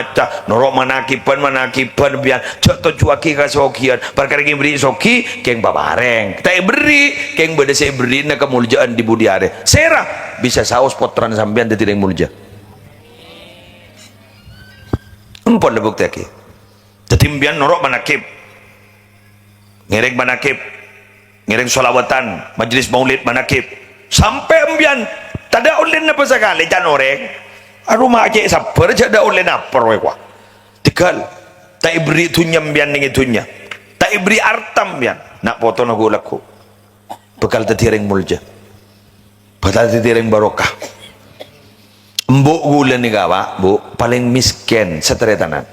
macam norok manakipan biar contoh cuaki kasokian perkara yang beri soki keng babareng tak beri keng beda saya beri na kemuliaan di budi are serah bisa saus potran sampean tidak mulja empon le bukti aki tetimbian norok manakib ngereng manakib ngereng solawatan majlis maulid manakib sampai ambian tada ulen apa sekali jan orang rumah aja sabar aja ada ulen apa roekwa tikal tak ibri tunyam bian ning itunya tak ibri artam bian nak foto nago laku bekal tetireng mulja bekal tetireng barokah mbok gulen ni gawa bu paling miskin seteretanan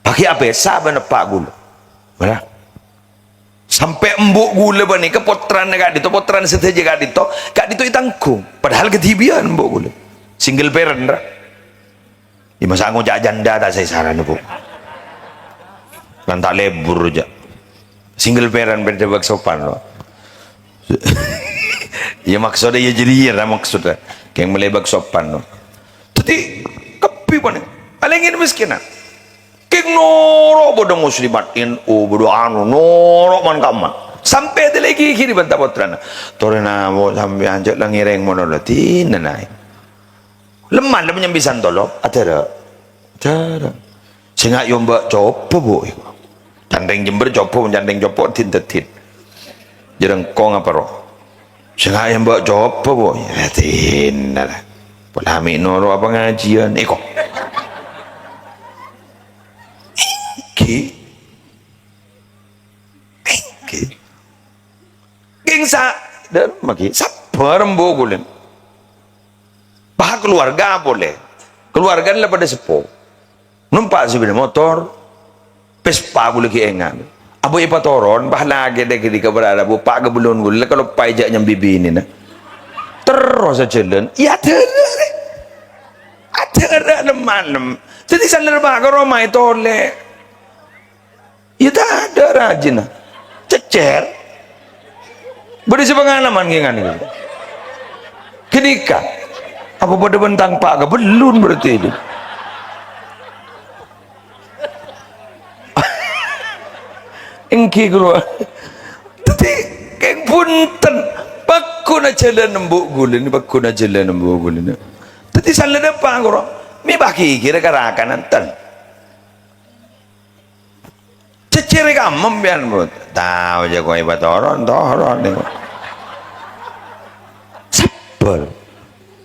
pakai apa saban pak gula mana sampai embuk gula bani ke potran kak dito potran seteja kak dito itangkung padahal ketibian embuk gula single parent ra di masa aku jak janda tak saya saran bu kan tak lebur aja single parent berdebak sopan lo ya maksudnya ya jadi ya maksudnya yang melebak sopan no. Jadi kepi mana? Alengin miskinan. Keng noro bodoh muslimatin, bodoh anu noro man kaman. Sampai ada lagi kiri bantah potrana. Torena mo sampai anjak lang ireng mo nolatin nanay. Lemah lemah bisa tolong. Ada. Sehingga yang mbak copo bu. Jandeng jember copo, jandeng copo tintetin. Jarang kong apa roh. Sehingga yang mbak copo bu. Ya tindah. Polami noro apa ngajian. Eko. Gengsa dan maki sabar mbogulen bah keluarga boleh keluarga lah pada sepo numpak sepeda motor pespa gule ki engan abu ipa toron bah lagi dek di kabarada bu pak gebulun gule kalau pajak nyam bibi ini na terus jalan ya ada malam jadi salar bah ke rumah itu oleh ya tak ada rajin cecer berisi pengalaman gini kenika apa pada bentang pak belum berarti itu engki keluar tapi keng punten bakuna jalan nembuk gulin bakuna jalan nembuk gulin tapi salah apa koro mi baki kira karakan antan cecere kamem pian bro tahu aja kau ibat toron nih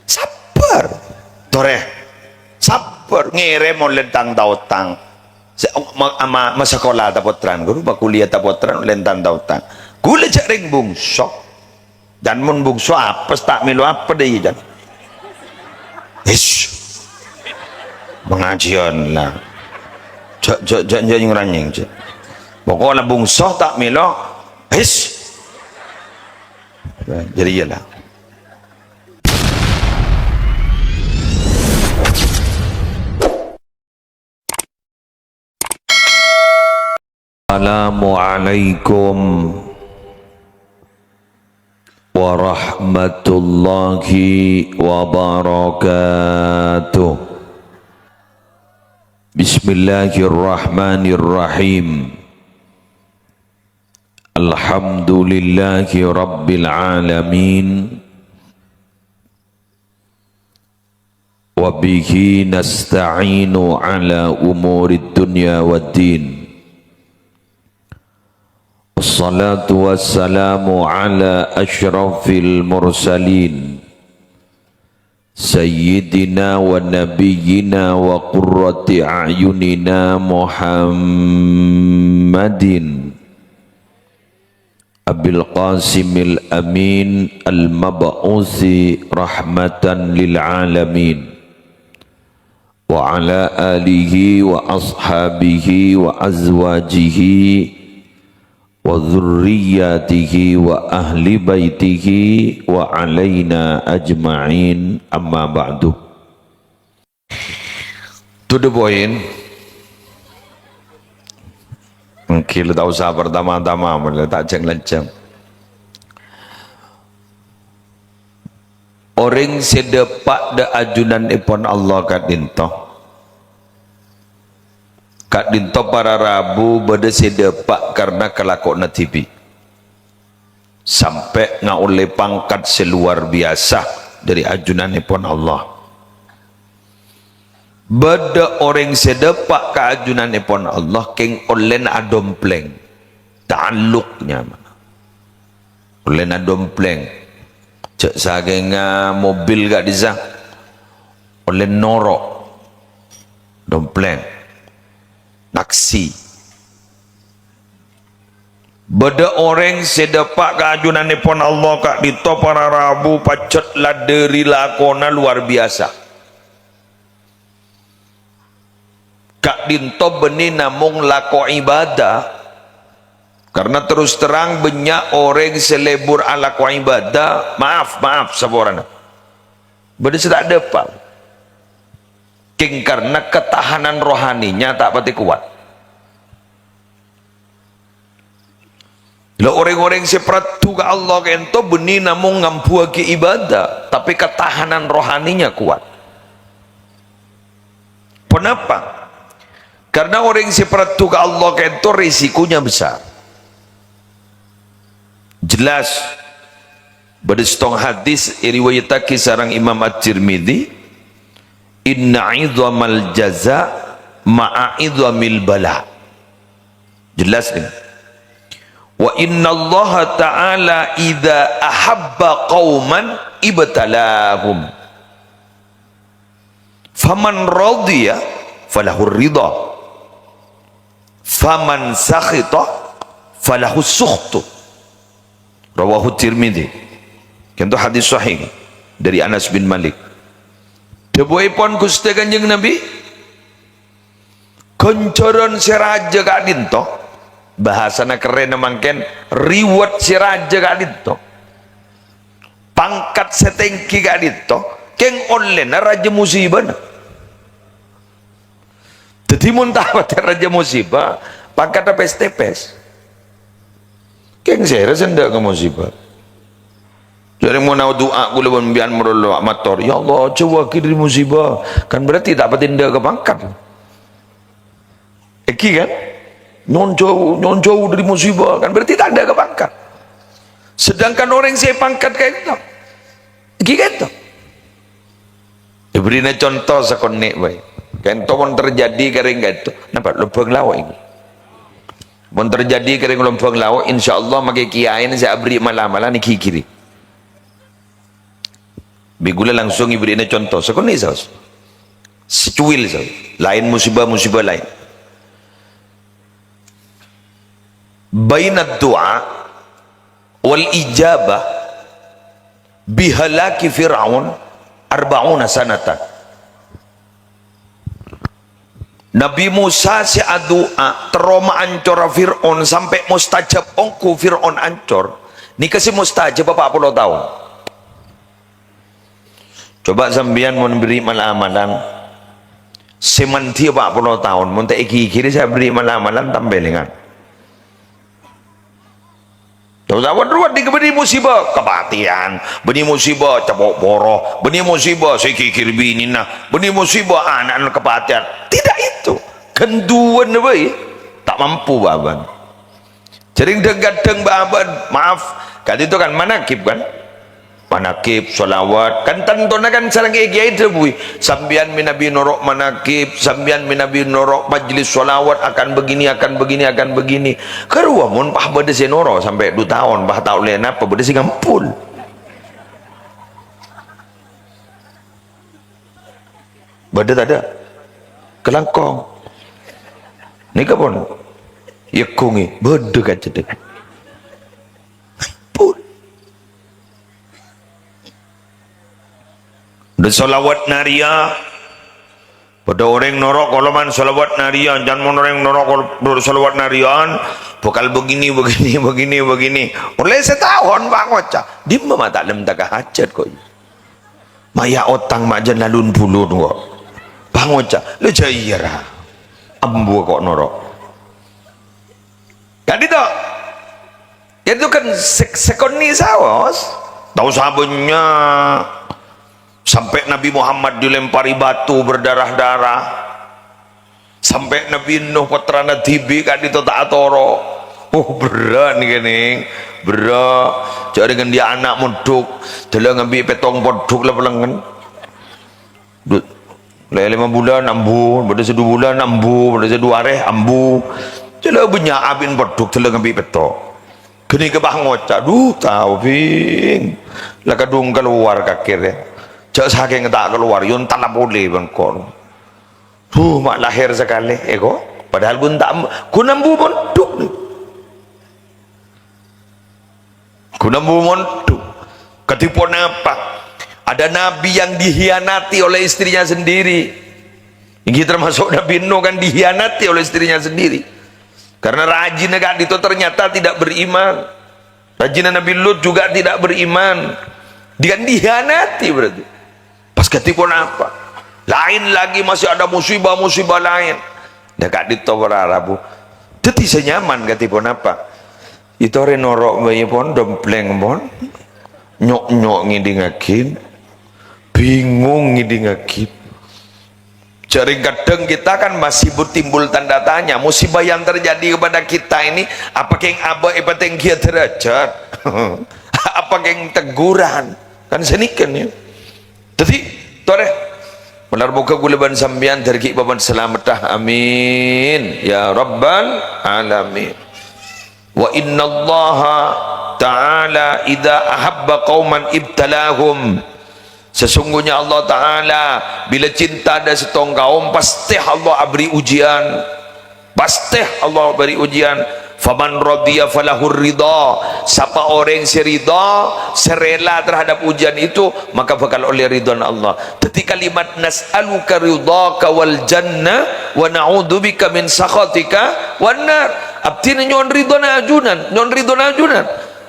sabar tore sabar ngire mau lentang tautang ama sekolah tapotran guru bakuliah tapotran lentang tautang gula jaring bungsok dan mun bungso apa tak milu apa deh jan ish pengajian lah jangan ngeranying pokoknya bungso tak milu ish jadi iyalah Assalamualaikum warahmatullahi wabarakatuh. Bismillahirrahmanirrahim. Alhamdulillahi rabbil alamin. Wa bihi nasta'inu ala umurid dunya waddin. Wassalatu wassalamu ala ashrafil mursalin Sayyidina wa nabiyyina wa qurrati a'yunina Muhammadin Abil Qasimil Amin Al-Mab'uthi rahmatan lil alamin Wa ala alihi wa ashabihi wa azwajihi wa dzurriyyatihi wa ahli baitihi wa alaina ajma'in amma ba'du. To the point mungkin tak usah pertama-tama mulai tak jeng-jeng orang sedepak de ajunan ipon Allah kadinto kat dinto para rabu beda sedepak karena kelakon na TV sampai ngaulai pangkat seluar biasa dari ajunan pun Allah. Beda orang sedepak ke ajunan pun Allah keng olen adompleng ta'alluqnya mana olen adompleng cek sagenga mobil gak disang olen norok dompleng naksi. Beda orang sedepak keajunan pun Allah kak dito para rabu pacet lah dari lakona luar biasa. Kak dinto beni namung lako ibadah karena terus terang banyak orang selebur ala ko ibadah. Maaf saborana beda sedak depan king karena ketahanan rohaninya tak pati kuat. Lah orang-orang seperti ke Allah kento beni namung ngampu ke ibadah tapi ketahanan rohaninya kuat. Kenapa? Karena orang seperti ke Allah kento risikonya besar. Jelas berdestong hadis riwayatake sarang Imam At-Tirmidzi, inna idhamal jaza ma'a idhamil bala. Jelas ni. Wa inna Allah ta'ala idza ahabba qauman ibtalahum faman radiya falahu ridha faman sakhita falahu sukhtu. Rawahu Tirmidzi. Contoh hadis sahih dari Anas bin Malik. Debuipun Gusti Kanjeng Nabi koncoron si raja kak dinto bahasana keren mangken reward si raja kak dinto pangkat setengki kak dinto keng online raja musibah jadi muntah raja musibah pangkat tepes-tepes keng saya sendak ke musibah. Jadi mau nak doa gula membian merolo amator. Ya Allah, coba kiri musibah. Kan berarti tak patinda ke pangkat. Eki kan? Non jauh dari musibah. Kan berarti tak ada ke pangkat. Sedangkan orang saya pangkat kayak itu. Eki kan itu. Diberinya contoh sekonek baik. Kan itu pun terjadi kering itu. Nampak lubang lawak ini. Pun terjadi kering lubang lawak. InsyaAllah makai kiain saya beri malam-malam ni kiri. Bigula langsung iberinya contoh sekoni saus secuil saus lain musibah lain bainad du'a wal ijabah bihalaki fir'aun 40 sanatan. Nabi Musa si adua teroma ancor Fir'aun sampai mustajab ongku Fir'aun ancor ni kasih mustajab 40 tahun. Coba sambian mau beri malam-malam semanti 40 tahun mau tak kiri saya beri malam-malam tambah dengan tahu ruat diberi musibah kematian beri musibah capok boroh beri musibah saya kiri bini nah beri musibah anak-anak kematian tidak itu kenduan bayi tak mampu baban sering degadeng baban maaf kan itu kan manakib kan manakib, solawat kan tentunya kan sarang kiai terbui sambian minabi norok manakib sambian minabi norok majlis solawat akan begini keruamun pah beda si norok sampai 2 tahun pah tahu lain apa beda si ngampul beda tak ada kelangkong ni kapon yakungi beda kan cedek dan solawat naria pada orang norok kalau man solawat naria jangan mau orang norok kalau solawat narian bakal begini oleh setahun bang waca di mana tak lem tak hajat kok maya otang majan lalun bulun kok bang waca le jaira ambu kok norok kan itu kan sekoni sawas tahu sabunnya sampai Nabi Muhammad dilempari batu berdarah-darah sampai Nabi Nuh putrana tibi kan itu tak atoro. Berat nih kening, berat. Jadi dengan dia anak muduk, dia ngambil petong poduk lah pelangan. Lai 5 bulan ambu, pada 1 bulan ambu, pada 1 hari ambu. Jadi banyak abin poduk, dia ngambil petong. Kini ke bah ngocak, duh tahu ping, lah kadung keluar kakir ya. Cak saking tak keluar, yun tak boleh bangkor. Mak lahir sekali, ego. Padahal pun tak, kunambu monduk. Kunambu monduk. Ketipun apa? Ada nabi yang dihianati oleh istrinya sendiri. Ini termasuk Nabi Nuh kan dihianati oleh istrinya sendiri. Karena rajin negara itu ternyata tidak beriman. Rajin Nabi Lut juga tidak beriman. Dia dihianati berarti. Pas ketipun apa? Lain lagi masih ada musibah-musibah lain. Dekat di Tawarabu. Teti senyaman ketipun apa? Itu renorok bayi pun dompleng pun. Nyok-nyok ngidingakin. Bingung ngidingakin. Jadi kadang kita kan masih bertimbul tanda tanya, musibah yang terjadi kepada kita ini apakah yang abah yang kia derajat apakah yang teguran kan senikan ya. Jadi tore benar muka guleban sambian tergi baban selamatah amin ya rabbal alamin. Wa innallaha ta'ala idza ahabba qauman ibtalahum. Sesungguhnya Allah Ta'ala bila cinta ada setong kaum pasti Allah beri ujian, pasti Allah beri ujian. Faman radiya falahur ridha. Siapa orang serida serela terhadap ujian itu maka bakal oleh ridwan Allah. Tetapi kalimat nas'aluka ridhaka wal jannah wa na'udzubika min sakhatika wan nar. Artinya nyon ridwan ajunan.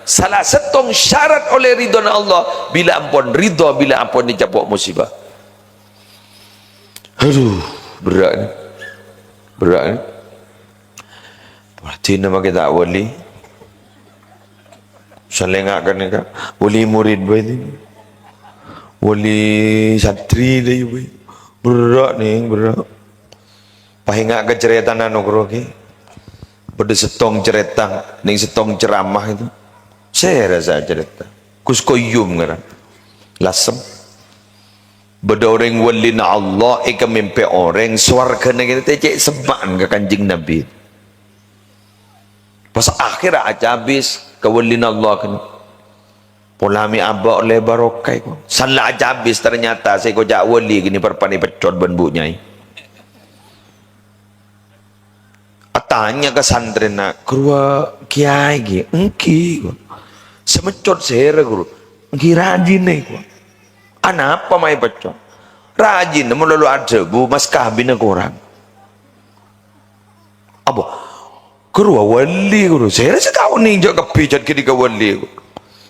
Salah setong syarat oleh ridha Allah bila ampun ridha, bila ampun dicapuk musibah. Aduh, berat ni. Berarti nama kita wali. Salengakkan ni kan. Wali murid baik ni. Wali santri dia baik. Berat ni, berat. Pahingak ke cerita nanu keroki. Pada setong cerita, ni setong ceramah itu. Saya rasa cerita kuskoyum ngaran lasem beda orang wali na Allah ika mimpi orang swarga kita cek semaan ke kanjing Nabi pas akhir aja habis ke wali na Allah kan polami abak oleh barokai ko salah aja habis ternyata saya kojak wali gini perpani pecot ban bu nyai tanya ke santri nak kerua kiai gi engki ko semecot sehera guru engki rajin nih ko anak apa mai pecot rajin namun lalu ada bu mas kahbina kurang apa kerua wali guru sehera setahun nih jak kepijat kini ke wali guru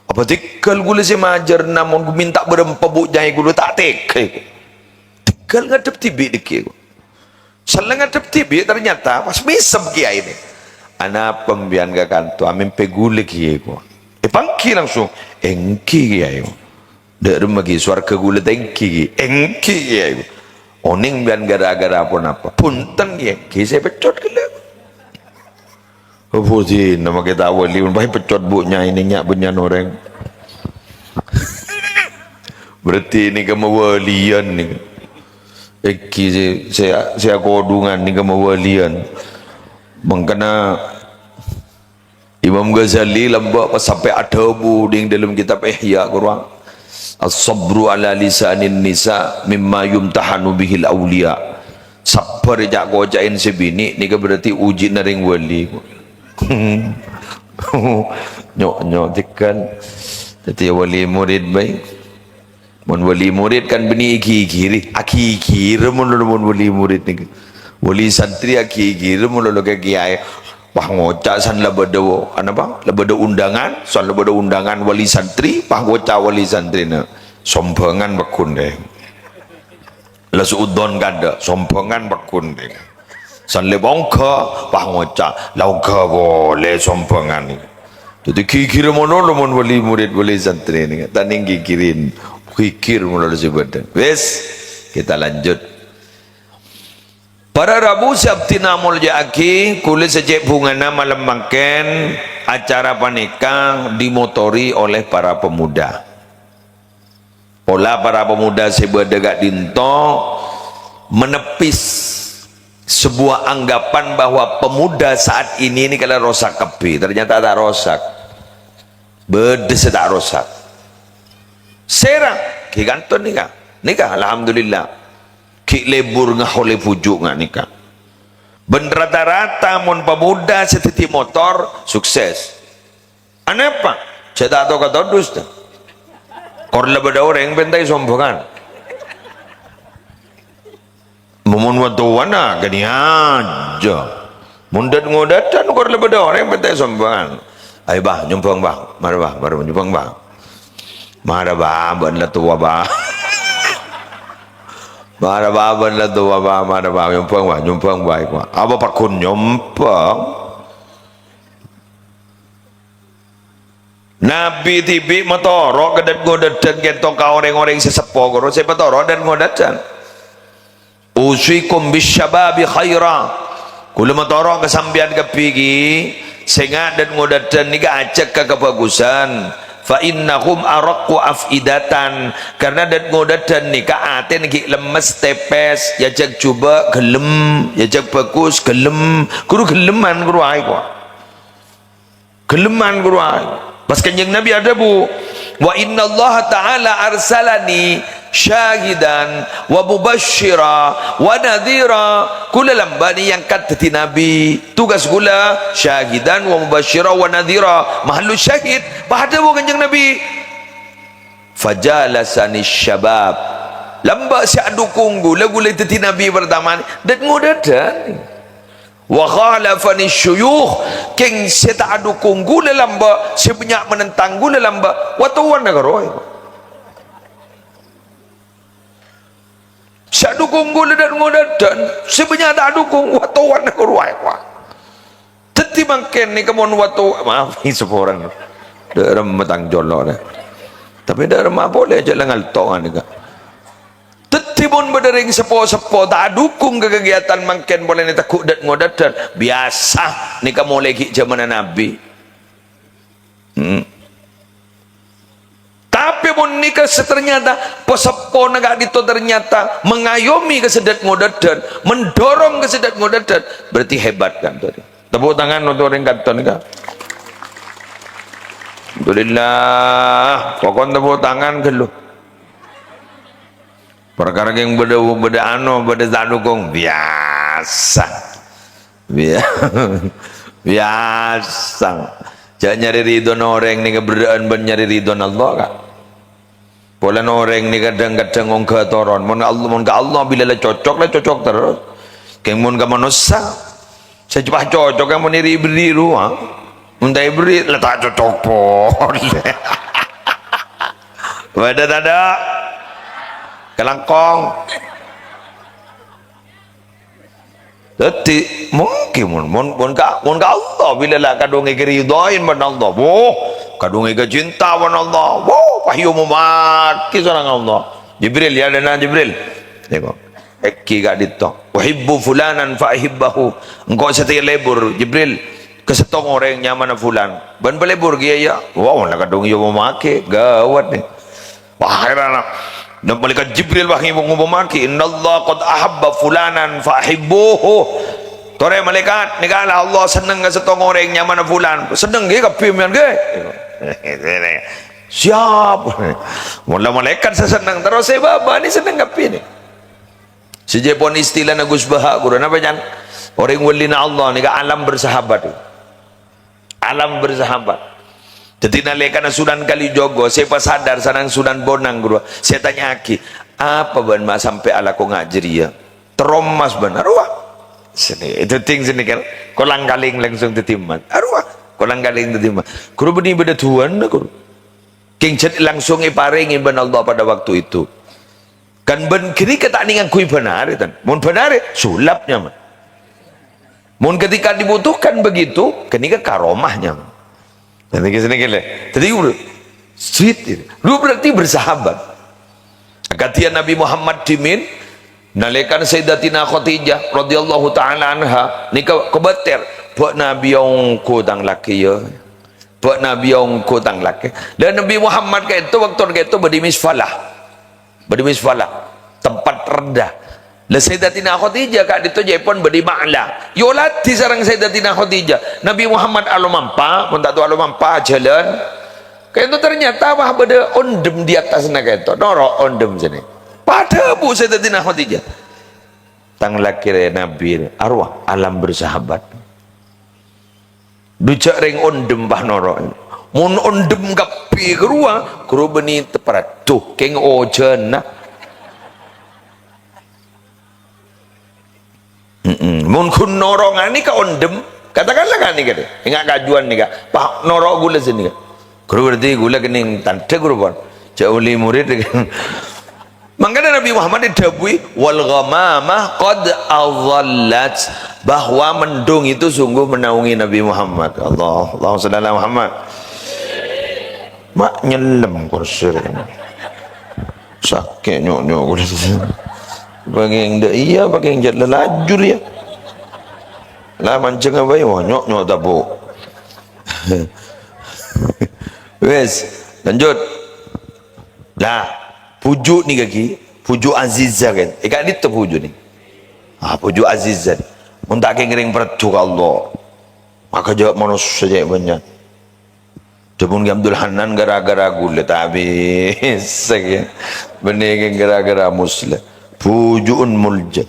apa tikal gula si majar namun minta berempa bu jai guru tak tekai tikal ngadep tibi dikit guru salah ngadep tibi ternyata pas misem kiai ini anak pembian ke kantor amin pegule kiai guru pangki langsung engki kiai dari magi swarga gula engki kiai oning bian gara-gara apa punten kiai saya pecot gila puji nama kita wali baik pecot bunya ini nyak bunyan orang berarti ini kemawalian nih engki saya kodungan nih kemawalian mengkena Imam Ghazali lambak sampai ada bu di dalam kitab Ihya Quran as-sabru ala lisanin nisa mimma yumtahanu bihil awliya sabar jak gojain sebini ni berarti uji naring wali nyok tekan jadi wali murid baik mun wali murid kan beni iki-kiri aki-kiri mun wali murid ni wali santri aki-kiri mun lo ke kiai pah ngocak san labada apa labada undangan san labada undangan wali santri pah ngocak wali santri na sombongan bakun deh lasu udon kada sombongan bakun deh san lebongka pah ngocak lauka boleh sombongan ni jadi kikir mono mon wali murid wali santri ni taning kikirin kikir mono sebut wes kita lanjut Para Rabu Sabti namul jaki kulit sejak bungana malam makan acara panikah dimotori oleh para pemuda. Pola para pemuda seberdegak dinto menepis sebuah anggapan bahwa pemuda saat ini kalau rosak kepi, ternyata tak rosak. Bedes tak rosak. Serang ki kanton nikah alhamdulillah. Ki lebur ngahole pujuk ngah nikah. Ben rata-rata mon pemuda setiti motor sukses. Anapa? Saya tak tahu kata dus dah. Kor lebih orang bentai sombongan. Momen waktu wana gani aja. Mundat ngudatan kor lebih orang bentai sombongan. Ayo bah nyumpang bah, mari bah, baru nyumpang bah. Mari bah, ben lah tua bah. Mari bah, ben lah tua bah, mari bah nyumpang baik bah. Apa pakun nyumpang? Nabi tibi motoro kedat ngodatan kentong ka orang-orang sesepo koro saya motoro dan ngodatan usikum bisyababi khaira kula motoro kesambian kepigi sengat dan ngodatan ni ajak ke kebagusan fa innahum araqu afidatan karena dan ngodatan ni ka aten ki lemes tepes ya jak cuba gelem ya jak bagus gelem guru geleman guru ai ko geleman guru ai. Pas kanjeng Nabi ada bu, wa inna Allah Ta'ala arsalani syahidan wa mubashshira wa nadhira. Kula lambani yang kata Nabi tugas kula syahidan wa mubashshira wa nadhira mahallu syahid pada bu kanjeng Nabi. Fajalasani syabab lamba si adukung gula gula teti Nabi pertama dan ngudadan wa khalafani syuyukh keng seta adu kunggu lamba sebanyak menentang gula lamba watuan negara sadu kunggu dan ngodan sebanyak tak adu kung watuan negara teti mangken ni kemon watu maaf ni seorang derem metang jolo tapi derem boleh aja lengal tongan juga tetibun berdering sepo-sepo tak dukung ke kegiatan mangken boleh ni takut dat ngodatan biasa ni kamu lagi zaman Nabi tapi pun nikah ternyata pesepo negak itu ternyata mengayomi kesedat ngodatan mendorong kesedat ngodatan berarti hebat kan tadi tepuk tangan untuk orang kanton kan alhamdulillah pokok tepuk tangan ke lu perkara yang beda anu beda tak dukung biasa biasa jangan nyari ridho orang ni keberadaan ben nyari ridho Allah kak pola orang ni kadang-kadang orang ketoron mun Allah bila lah cocok terus keng mun ka manusia saya cepat cocok yang mun iri beriru ha mun tak beri lah tak cocok pun beda tak ada kelangkong jadi mungkin mun ka Allah bila lah kadung ngiridoin ban Allah kadung cinta ban Allah wahyu maki seorang Allah Jibril ya dana Jibril tengok eki gak ditok uhibbu fulanan fa ahibbahu engkau setia lebur Jibril kesetong orang nyaman fulan ban belebur dia ya wow lah kadung yo maki gawat ni wah heran dan malaikat Jibril wahai mengumumaki innallaha qad ahabba fulanan fa ahibbuhu tore malaikat nikahlah Allah seneng ke setong orang nyaman fulan seneng ke kapi mian ke siap mula malaikat seneng terus sebab ni seneng kapi ni sejak pun istilah Agus Bahak guru apa jan orang walina Allah ni alam bersahabat alam bersahabat. Jadi nalekana Sunan Kalijogo saya pas sadar sanang Sunan Bonang guru saya tanya aki apa ban mak sampai ala ko ngajri ya teromas ban arwah sini itu ting sini kan kolang kaling langsung tetiman arwah kolang kaling tetiman guru beni beda tuan guru king cet langsung iparingi ban Allah pada waktu itu kan ben kini kata ningan kui benar itu mun benar sulapnya man mun ketika dibutuhkan begitu kenika karomahnya jadi kesini kele, jadi sweet, lu berarti bersahabat. Katian Nabi Muhammad dimin, nalikan Sayyidatina Khadijah radhiyallahu taala anha nika kebeter buat Nabi yang kudang laki ya, buat Nabi yang kudang laki. Dan Nabi Muhammad ke itu waktu ke itu badi misfalah, tempat rendah. La Sayyidatina Khadijah kak itu Jepun badi ma'la. Yolati sarang Sayyidatina Khadijah. Nabi Muhammad alu mampa, pun tak tahu alu mampa jalan. Kayak itu ternyata wah beda ondem di atas nak itu, norok ondem sini. Pada bu Sayyidatina Khadijah. Tang laki Nabi arwah alam bersahabat. Dujak ring ondem bah norok. Mun ondem kapi kerua, kru beni teparat tuh keng ojen nah. Mun kun norongan ni ka ondem, katakanlah kan ni kata. Ingat kajuan ni kak. Pak norok gula sini kak. Guru berarti gula kening tante guru pun cauli murid makanya Nabi Muhammad didabui wal ghamamah qad adhallat, bahwa mendung itu sungguh menaungi Nabi Muhammad. Allahumma shalli ala Muhammad. Mak nyelam kursi sakit nyok gula bagi yang dah iya bagi yang jat lelajur ya lah mancing apa ya nyok tabuk. Wes, lanjut. Lah, pujuk ni kaki, pujuk Azizah kan. Ikat itu pujuk ni. Pujuk Azizah. Mun tak kengering pertu ke Allah. Maka jawab manusia saja banyak. Jepun Abdul Hanan gara-gara gula tak habis. Benih gara-gara muslim. Pujukun muljad.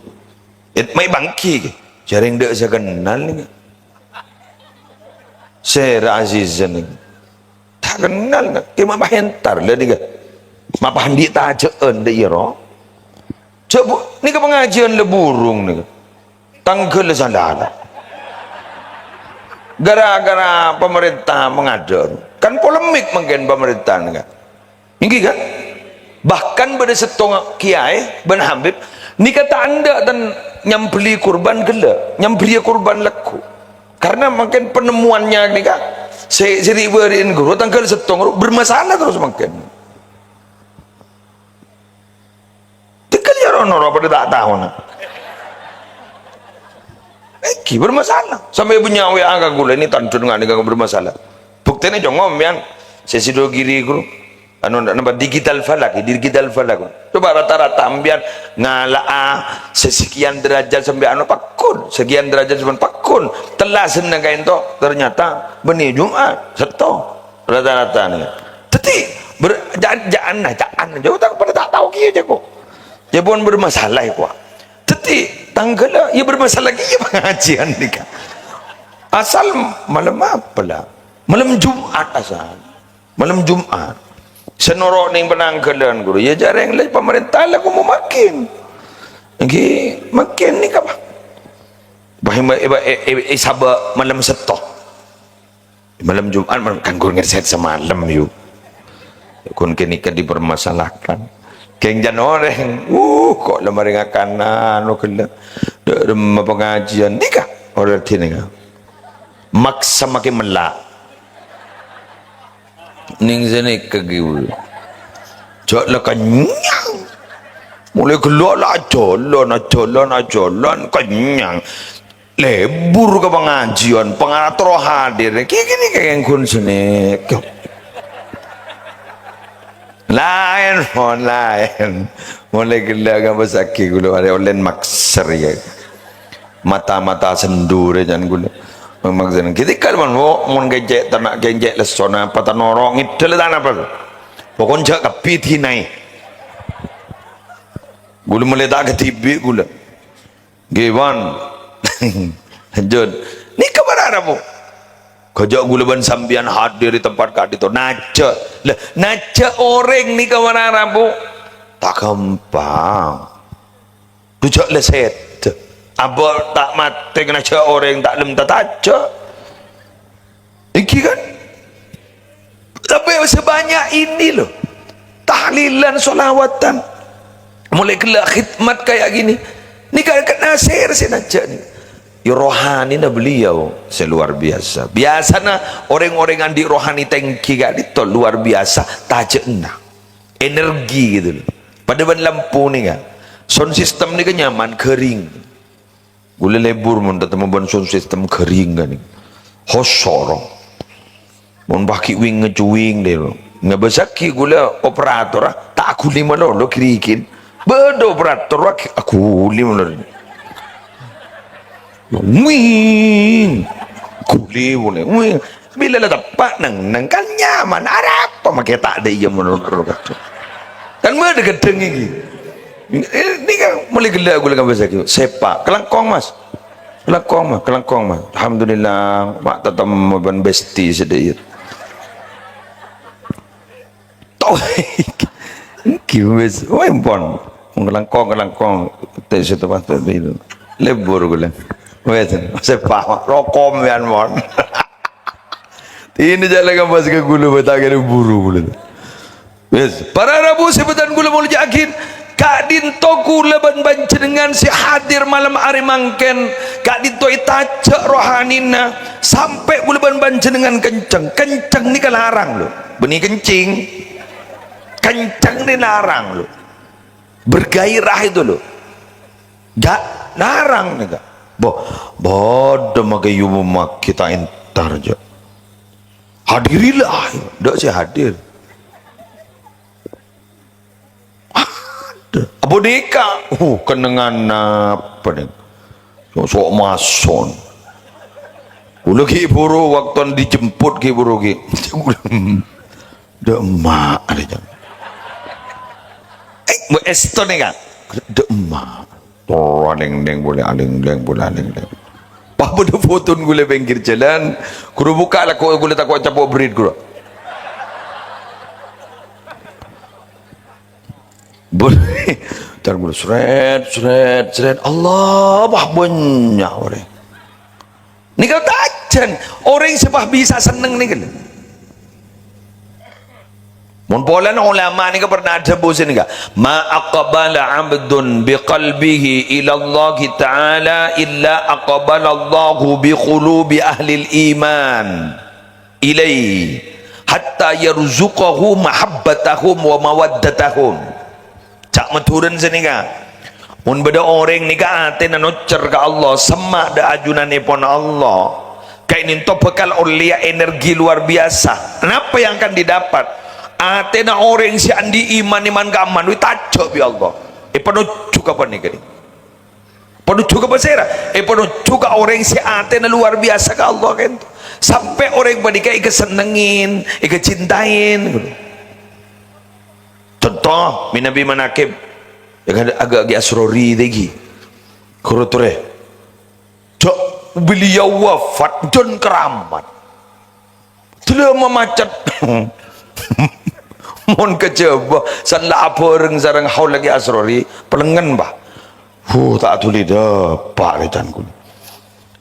Mai bangki ke? Jaring dak saya kenal ni. Saya Azizah ni. Tak kenal kan ke mak hentar lah ni kan mak pandi tak ajaan dia iro cek ni ke pengajian le burung ni kan tanggal salah gara-gara pemerintah mengajar kan polemik mungkin pemerintah ni kan ini kan bahkan pada setengah kiai Ben Habib ni kata anda dan nyambeli kurban gila nyambeli kurban leku karena mungkin penemuannya ni kan saya beriin guru tanggal setong bermasalah terus makin tegal ya orang pada tak tahu nak bermasalah sampai punya WA ke gula ini tantu dengan bermasalah buktinya jongom yang sesi do kiri guru anu nampak digital falak coba rata-rata ambian ngalah sesekian derajat sampai anu pakun sekian derajat sampai pakun telah senang kain to ternyata benih Jumat seto rata-rata ni tapi jangan jauh tak pada tak tahu kia je kok dia pun bermasalah kok tapi tanggal ia bermasalah kia pengajian ni kan asal malam apa lah malam Jumat asal malam Jumat senorok ni penanggalan guru ya jarang lagi pemerintah lah aku mau makin makin ni apa sabar malam setoh malam Jumat kan guru ngerset semalam yuk kun kini kan dipermasalahkan keng jan orang kok lemari ngakanan kena rumah pengajian ni kah orang ini kah maksa makin melak ning sini kegiul jok lah kenyang mulai keluar lah jalan kenyang lebur ke pengajian pengatur hadir kini kayak kun sini lain mulai gelak apa sakit gula ada online makser ya mata-mata sendur jangan gula memang jangan kita kalau mau gejek tanah gejek lesona patah norong itu le tanah apa pokoknya kapi tinai gula mulai tak ketibi gula gewan lanjut ni kabar apa bu kejak gula ban sambian hadir di tempat kak itu naca orang ni kabar apa bu tak gampang tujak leset abang tak mati kena cak orang tak lem tak taca iki kan tapi sebanyak ini loh tahlilan solawatan mulai kelak khidmat kayak gini ni kan nasir si najak ni rohani na beliau seluar biasa biasanya orang-orang yang di rohani tengki gak itu luar biasa tajak na energi gitu loh pada ban lampu ni kan sound system ni kan nyaman kering gula lebur mun tetemu ban sound system kering kan hosor mun baki wing ngecuing deh lo ngabasaki gula operator tak aku lima lo kirikin bedo operator aku lima lo wing kuli boleh wing bila lah tepat nang kan nyaman ada apa makai tak ada ia menurut kan mana gedeng ini ini kan mulai gelak gula ngabasaki sepak kelangkong mas alhamdulillah mak tatam ban besti sedikit kiwes wempon kelangkong te situ pas itu lebur gula wesen sepak rokom yan mon ini jalan ngambil ke gula batagir buru gula wes para rabu sebutan gula mau jakin kak dinto gula ban bancenengan si hadir malam hari mangken kak dinto itacak rohanina sampai gula ban bancenengan kenceng ni kan larang lo benih kencing kenceng ni larang lo bergairah itu lo gak larang nih gak bodoh magayu mak kita entar aja hadirilah dak sih hadir boneka kenangan apa nih sok mason ulah ki buru waktu dijemput ki buru ki dak emak ada jangan mau eston nih kan dak emak aling-aling boleh aling-aling pak bodoh foton gula bengkir jalan kuru buka lah kau gula tak kau capok berit gula boleh tar gula seret Allah bah banyak orang ni kau tajan orang sebab bisa seneng ni kan mun polan ulama ni ka pernah ada bosan ka ma aqbala 'abdun biqalbihi ila Allah taala illa aqbala Allah biqulubi ahli iman ilai hatta yarzuqahu mahabbatahum wa mawaddatahum cak maturan sini ka mun beda orang ni ka ate na nocer ka Allah semak da ajunan ni pon Allah kain into bekal ulia energi luar biasa kenapa yang akan didapat atena orang si andi iman gaman wi tajo bi Allah penuh juga apa nih kali penuh juga apa sera penuh juga orang si atena luar biasa ke Allah kan sampai orang badikai kesenengin kecintain contoh minabi manakib yang agak asrori lagi kuruture cok beliau wafat dan keramat telah memacet mon kecewa sanla apa orang sarang haul lagi asrori pelengan bah tak tuli dapat retan ku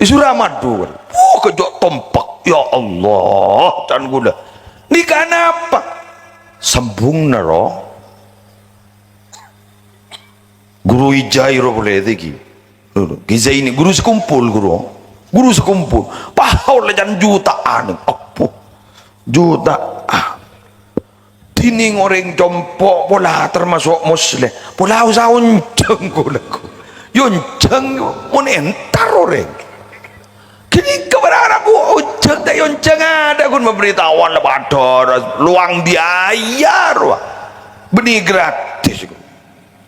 isura madu kejok tompak ya Allah tan gula ni kenapa sambung naro guru ijairo boleh lagi gizai ini guru sekumpul pahaul lejan jutaan apa jutaan tining orang jompo pola termasuk muslim pola usah unceng gulaku yonceng mun entar orang kini keberapa unceng tak yonceng ada kun memberitahuan lebator luang biaya benih gratis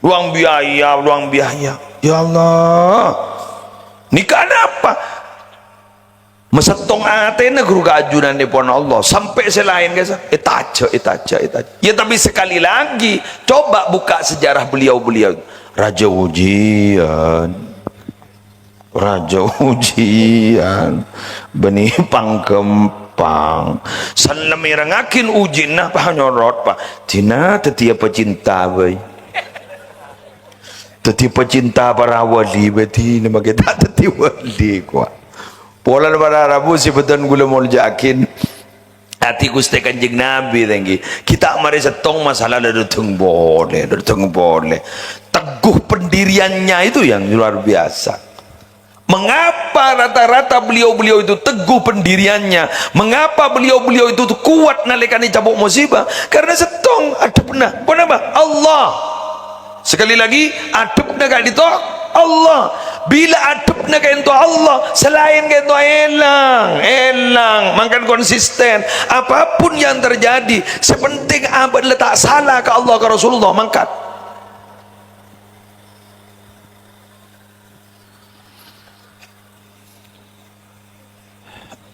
luang biaya ya Allah ni kenapa mesetong atena guru keajunan ni pon Allah sampai selain guys itaja ya tapi sekali lagi coba buka sejarah beliau raja ujian benih pangkempang salami rangakin ujin nah pahanyorot pa tina tetia pecinta bay tetia pecinta para wali beti nama kita tetia wali kuat pola para rabu si beton gula mau jakin hati gusti kanjeng nabi tinggi kita mari setong masalah datang boleh teguh pendiriannya itu yang luar biasa. Mengapa rata-rata beliau-beliau itu teguh pendiriannya, mengapa beliau-beliau itu kuat nalikani cabuk musibah? Karena setong ada benar Allah sekali lagi adepna ka dito Allah. Bila adepna ka ento Allah, selain ka ento elang makan konsisten. Apapun yang terjadi, sepenting abad letak salah ke Allah ke Rasulullah mangkat.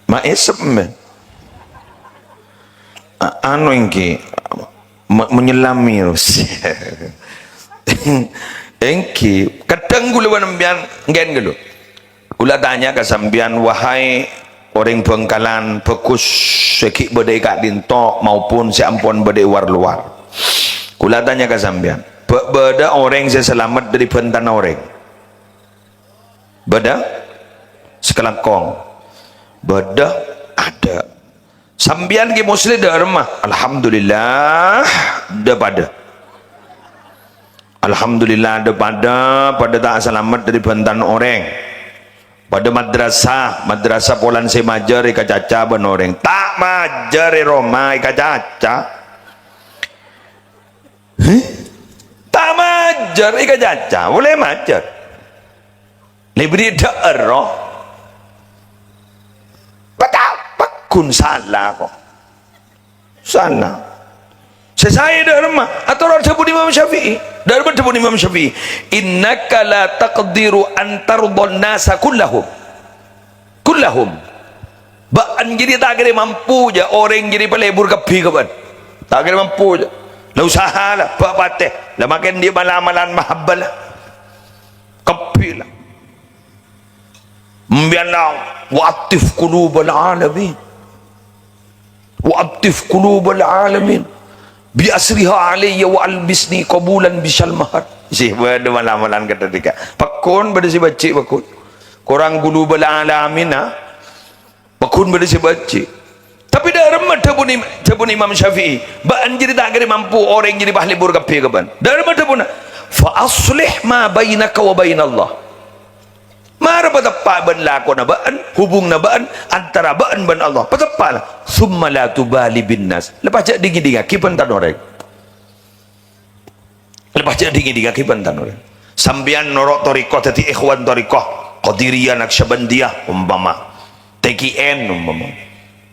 Maesep anu ingki menyelami engki kadang gula wanambian ngen gelo gula tanya ke sambian wahai orang Bengkalan pekus sekik bedai kak dinto maupun si ampun bedai war luar, gula tanya ke sambian beda orang saya selamat dari bentan orang beda sekelangkong beda ada sambian ki muslim dah rumah alhamdulillah dah pada alhamdulillah ada pada tak selamat dari bentan orang pada madrasah polan saya majar ika caca ben orang tak majar Roma ika caca tak majar ika caca boleh majar lebih dah roh pakun salah kok salah saya dah rumah atau orang sebut Imam Syafi'i dari mana sebut Imam Syafi'i innaka la taqdiru an tardun nasa kullahum baan jadi tak kira mampu je orang jadi pelebur kepi kapan tak kira mampu je lah usaha lah pateh lah makin dia malam-malam mahabbal lah kepi lah membiarlah wa'atif qulubal alamin wa'atif qulubal alamin bi asriha alayya wa albisni qabulan bisal mahar sih pada malam-malam kata dia pakun pada si baca pakun korang qulubal alamin pakun pada si baca tapi dah remat pun Imam Syafi'i baan jadi tak kira mampu orang jadi bahli burgapi kapan dah remat pun fa aslih ma bainaka wa bainallah mara patapa ban lakon na baan hubung na baan antara baan ban Allah patapa lah summa la tubali bin nas lepas jak dingi-dingi kipan tan orang lepas jak dingi-dingi kipan tan orang sambian norok torikoh tadi ikhwan torikoh qadiriyah naksabandiyah umpama TKN umpama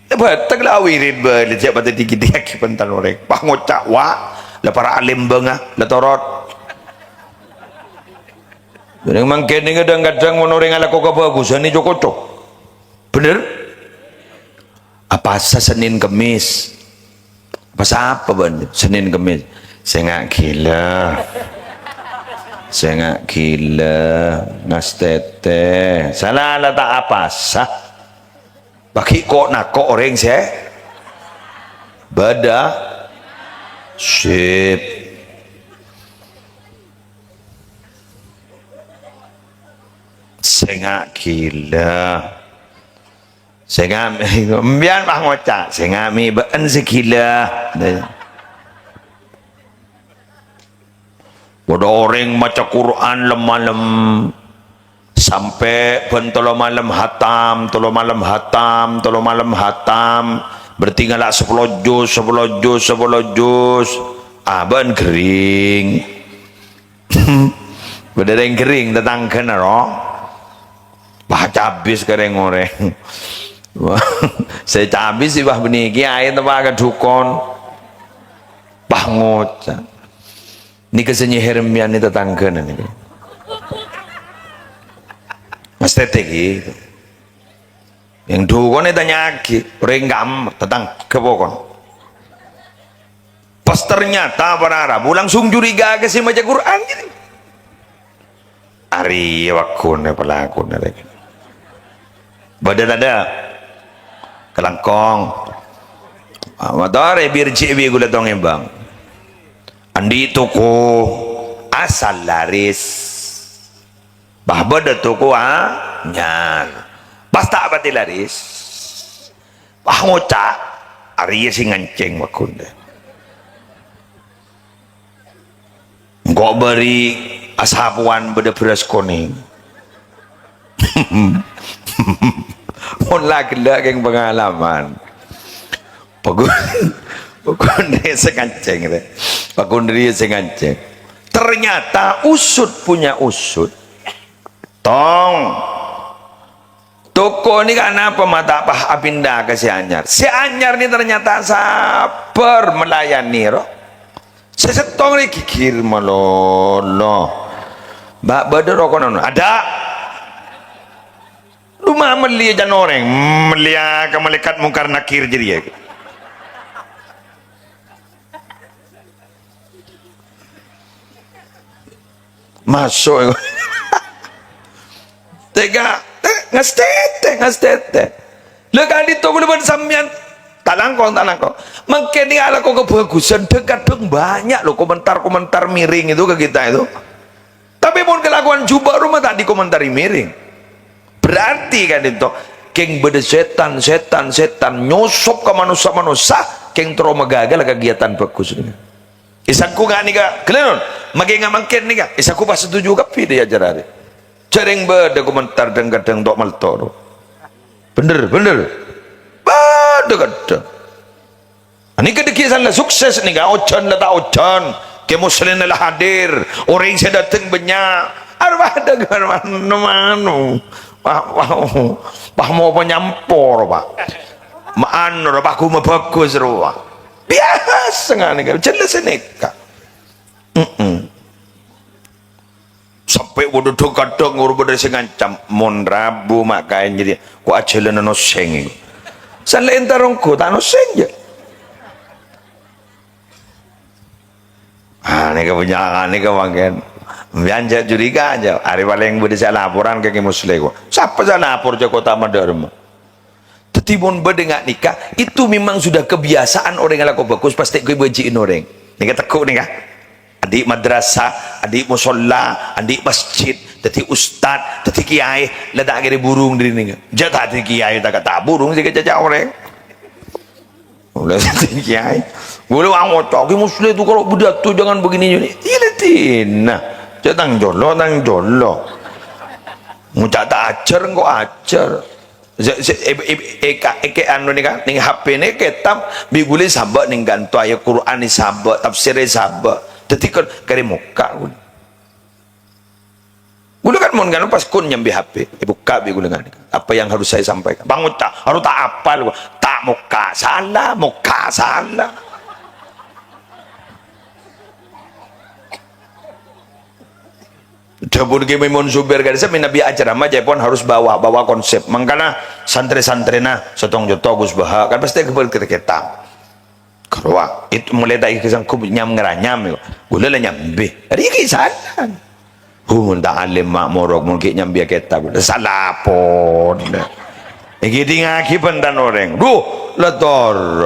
lepas tak lawirin ba lejak pada dingi-dingi kipan tan orang pangocak wa la para alim bangah la torot jadi mungkin ini kadang-kadang orang ala kok kebagusan ini cocok bener apa Senin Kemis apa ban Senin Kemis saya nggak gila nas tete salah lah tak apa sah bagi kok nak kok orang saya beda sip saya gila saya biar bah ngocak saya mi baan segila ada orang baca Quran lem-malam sampai tolo malam hatam berarti ngalak 10 juz aban kering beda yang kering tentang kena roh baca habis kering orang saya cabis sih bah beniki air tempat kedukon bah ngocak ini kesenyi hermian ini tetangga ini mas tete gitu yang dukon itu tanya lagi renggam tetang kepokon pas ternyata berharap langsung curiga ke si baca Quran gitu hari wakun pelakon lagi badan ada kelangkong motor birci bi gula tong bang andi toko asal laris bah bada toko nyar pas tak pati laris bah ngocak ari si nganceng wakun nggak beri ashabuan beda beras kuning pun lagi yang pengalaman pakun dia senganceng pakun dia senganceng Ternyata usut punya usut. Tong toko ini kenapa mata apa pindah ke si Anyar? Si Anyar ini ternyata sabar melayani roh. Sesetong ini kikir malolo. Mbak Badar kono ada. Rumah melia jan orang, melia ke malaikat mungkar nakir jadi ya. Masuk. Tega ngastete lekan dito ko naman samyan talangkong mungkin ini ala ko kebagusan kadang banyak loh komentar miring itu ke kita itu, tapi mau kelakuan jubah rumah tadi komentari miring berarti kan itu keng beda setan nyosop ke manusia keng trauma gagal kegiatan bagus ini isaku gak nih kak kalian makin nggak mungkin nih kak isaku pas setuju kapi dia ajaran sering beda komentar dan kadang dok maltoro bener beda kadang ini kedekisan lah sukses nih kak ojan lah tak ojan ke muslim lah hadir orang saya datang banyak arwah dengar manu mau penyampor pak maan pak aku mau bagus ruah biasa nggak nih kak jelas nih kak sampai bodoh kadang ngurus bodoh sengancam mon rabu makain jadi ku ajalan no seng selain tarongku tak no seng ya ini kebanyakan ini kebanyakan bianja curiga aja hari paling bodoh saya laporan ke muslim siapa saya lapor ke kota Madura tetibon berdengar nikah itu memang sudah kebiasaan orang yang laku bagus pasti gue bajiin orang nikah tekuk nikah adik madrasah, adik musola, adik masjid, tadi ustad, tadi kiai, ledak kiri burung diri ni. Jatah tadi kiai tak kata burung sih kerja orang. Boleh tadi kiai, boleh orang otak. Muslim tu kalau budak tu jangan begini ni. Ilatin, jatang jolo. Muncak tak ajar engkau ajar. Eke anu ni kan, ni HP ni ketam, biguli sabak ni gantu ayat Quran ni sabak, tafsir ni sabak. Ketika kari muka gula kan mon kan pas kun nyambi HP buka bi gula kan apa yang harus saya sampaikan bangun tak harus tak apal tak muka salah Dabur game mon subir kan saya nabi acara aja pun harus bawa konsep mangkana santri-santrina setong joto gus bah kan pasti kebal kita kerwa itu mulai dari kisah ku nyam ngeranyam gula lah nyambe hari kisah tak alim mak morok mungkin nyambi kita gula salah pon iki ngaki pentan orang letor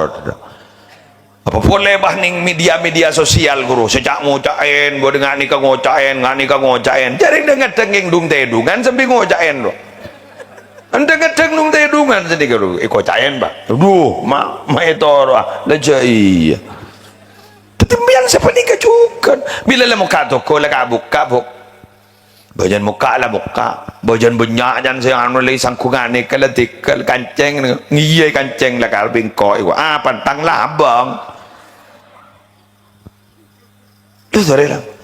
apa boleh bah ning media sosial guru sejak ngocain bo dengan nikah ngocain jaring dengan tenging dung tedungan sampai ngocain lo anda kadang nung tedungan sedikit dulu, cain bah, mak itu orang, lejai. Ketembian siapa ni kecukan? Bila lah muka toko lah buka, bagian muka lah muka, bagian banyak jangan saya anu lagi sangkungan ni kalau tikal kanceng, ngiyai kanceng lah kalau bingkoi, pantang lah abang. Itu sorry lah.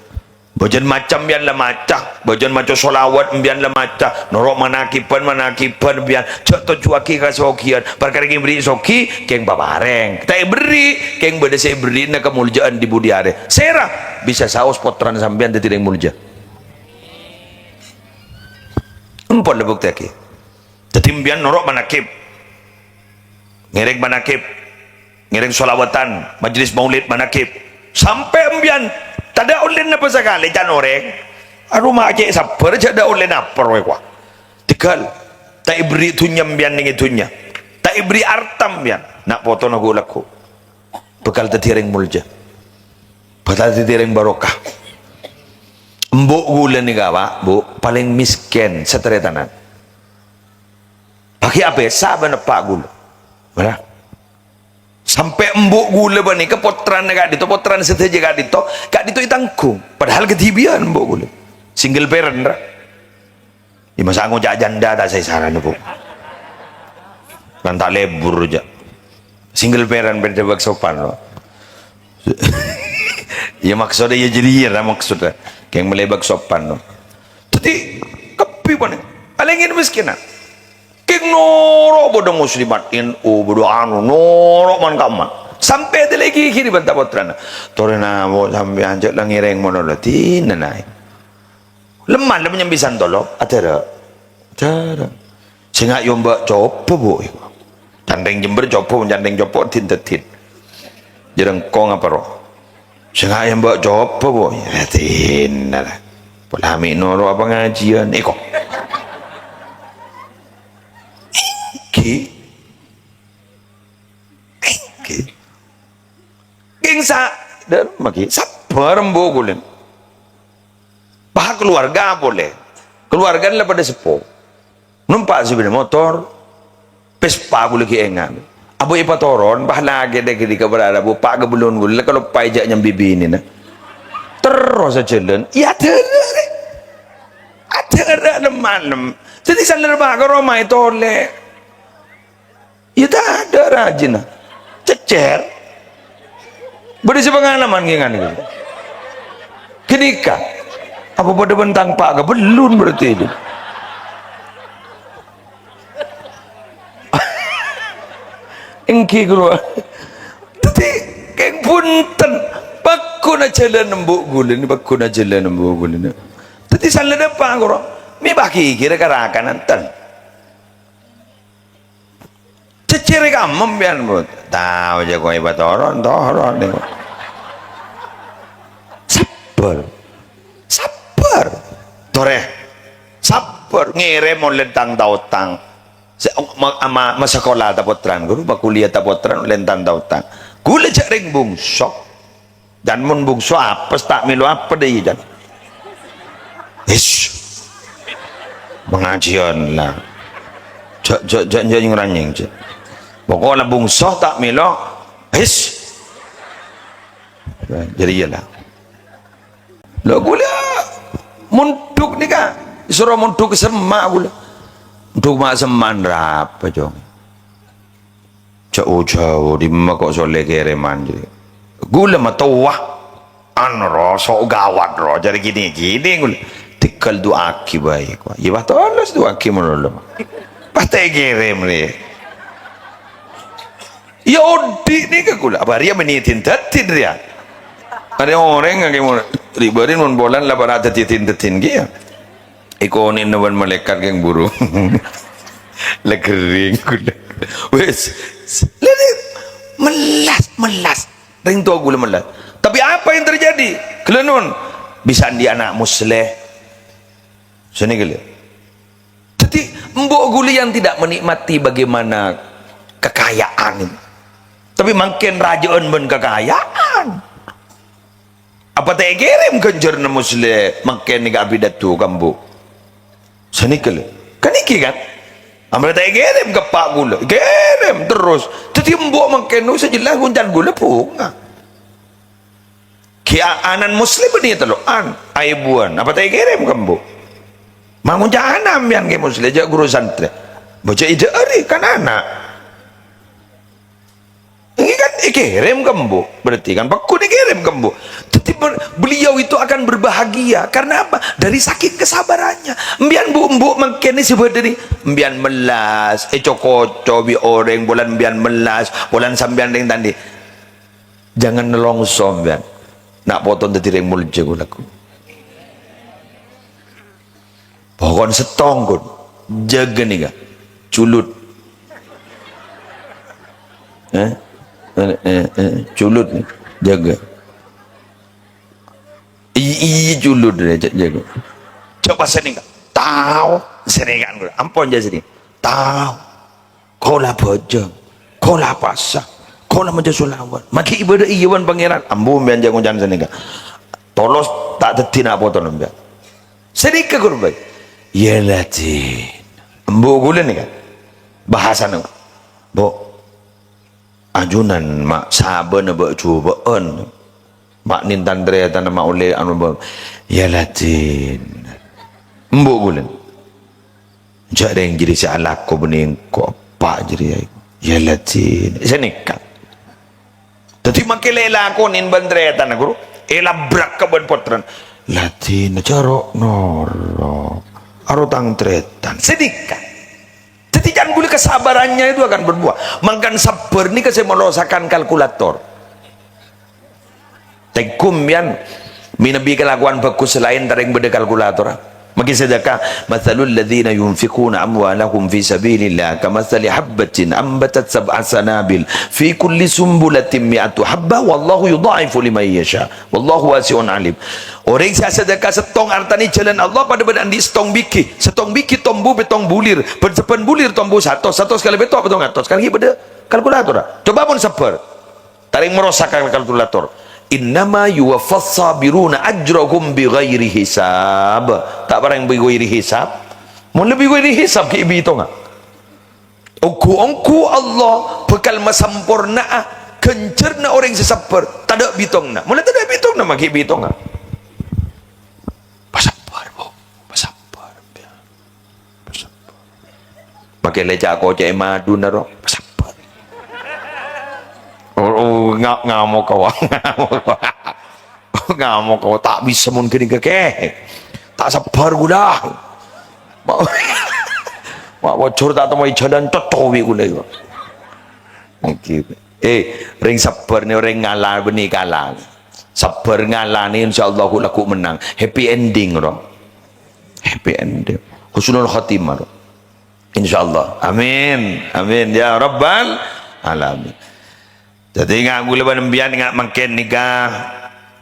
Bagian macam biar lah macam, bagian macam solawat biar lah macam, norok manakipan biar contoh cuaki kasokian, perkara yang beri soki, keng babareng, kita beri, keng beda saya beri nak kemuliaan di budi are, serah bisa saus potran sambian tidak mulja. Empon le bukti aki, tetimbian norok manakib, ngerek solawatan, majlis maulid manakib, sampai ambian. Tada ulen na pa sakali jan oreng aru maje sabar jada ulen apa roy kwa tikal ta ibri tunyam bian ning itunya ta ibri artam bian nak foto na gulako bekal tetireng mulja bakal tetireng barokah mbok gulen ni gawa bu paling miskin seteretanan pakai apa saban pak gul mana sampai embuk gula bani ke potran kak dito potran seteja kak dito itangkung padahal ketibian embuk gula single parent ra di masa ngojak janda tak saya saran bu kan tak lebur aja single parent berdebak sopan lo Ya maksudnya ya jadi ya maksudnya kayak melebak sopan no. Jadi kepi mana? Alengin miskinan. Keng noro bodoh muslimatin bodoh anu noro man kaman. Sampai ada lagi kiri bantah potrana. Torena mau sampai anjak lang ireng monolatin nanai. Lemah yang bisa tolong. Ada. Sehingga yang mbak coba boy. Jandeng Jember coba, jandeng coba tin. Jarang kong apa roh. Sehingga yang mbak coba boy. Tin nana. Polami noro apa ngajian. Eko. Gengsa dan maki sabar mbogulin. Bah keluarga boleh. Keluarga lah pada sepo. Numpak sepeda motor. Pespa boleh kiengan. Abu ipa toron bah lagi dek di kabar bu pak gebelun gula kalau pajak yang bibi ini nah. Terus jalan. Ya ada malam. Jadi salar bah ke Roma itu oleh. Ya tak ada rajin. Cecer. Beri sepengalaman gimana gitu. Kenika apa pada bentang pak belum berarti itu. Engki keluar. Tapi keng punten pakku na jalan nembuk gulin, pakku na jalan nembuk gulin. Tapi salah depan koro. Mi baki kira karakan antan. Cecere kamu biar buat tahu aja kau ibat toron deh. Sabar tore sabar ngirim mau lentang tautang ama sekolah tapotran guru kuliah tapotran lentang tautang gula jaring bungsok dan mun bungso apa tak milu apa deh jan ish pengajian lah jangan ngeranyeng pokoknya bungso tak milo ish jadi iyalah lo gula muntuk nih kak suruh muntuk semak gula untuk mak seman rapa jong jauh di mak kok soleh kereman jadi gula matawah anro so gawat ro jadi gini gula tikal doa ki baik ya bah tolos doa ki menolak pasti kerem nih ya odi nih ke gula apa dia menitin tatin dia ada orang yang mau ribarin mon bolan lah para tatin dia ikonin nawan malaikat yang burung legering gula wes melas ring tua gula melas tapi apa yang terjadi kelenun bisa dia anak musleh sini gila jadi mbok guli yang tidak menikmati bagaimana kekayaan ini tapi makin rajaan ben kekayaan apa tak kirim kenjer na musle makin ni kabidat tu kambu sanikal kan iki kan amra tak kirim ke pak gula kirim terus jadi mbok makin nu sejelas hunjan gula punga ki anan muslim ni teloan aibuan apa tak kirim kambu mangun jangan ambian ke musle jak guru santri baca ide ari kan anak ini kan kirim kambu berarti kan pakku dikirim kambu tapi beliau itu akan berbahagia karena apa dari saking kesabarannya mbian bu makin ni sebut dari mbian melas cokoco bi orang bulan mbian melas bulan sambian ring tadi jangan nelongso mbian nak potong dari ring mulje laku pokon setonggon jaga nih gak culut culut nih jaga iya culut deh jaga coba sini kan tahu sini kan ampun aja sini tahu kau lah bojong kau lah pasang kau lah macam sulawat maki ibadah iyawan pangeran ambu bian jangan jangan sini kan tolos tak tetin apa tuh nampak sini ke kurban ya latin ambu gula nih kan bahasa nih bo ajunan mak saben ba cubaan mak nintan dre tan mak oleh anu ya latin mbok gulen jak deng jadi si alak ko bening ko pak jadi ya latin senika tadi makelela ko nin bandre tan guru elabrak kaban potran latin jarok norok arutang tretan sedikit. Jadi jangan boleh kesabarannya itu akan berbuah. Makan sabar ni kasi melosakan kalkulator. Tekum yan minabi kelakuan bagus selain taring beda kalkulator. Maki sedekah mathalul ladzina yunfikuna amwalahum fi sabilillah kamathali habbatin ambatat sab'a sanabil fi kulli sumbulatin mi'atu habba wallahu yudha'ifu liman yasha wallahu wasi'un alim. Orang yang sedekah setong artani jalan Allah pada badan di setong biki tombu betong bulir bersepen bulir tombu satu sekali betok betong atos sekali beda kalkulator. Coba pun sabar taring merosakkan kalkulator. Innama yuwaffas sabiruna ajrahum bighairi hisab. Tak barang bighairi hisab. Mun lebih bighairi hisab ke ibi itu enggak? Ongku Allah bekal masampurna kencerna orang sesabar. Tak ada bitongna. Mun tak ada bitongna maki ibi itu enggak? Pasabar, Bu. Pasabar. Pasabar. Pakai lecak ko cai madu naro. Pasabar. Ngamuk kau ngamuk kau tak bisa mungkin kekeh tak sabar gula mak bocor tak tahu jalan totowi gula itu ring sabar ni orang ngalah benih kalah sabar ngalah ni insyaallah aku menang happy ending roh happy ending husnul khatimah roh insyaallah amin amin ya rabbal alamin. Jadi ngak gula banembian ngak makin nikah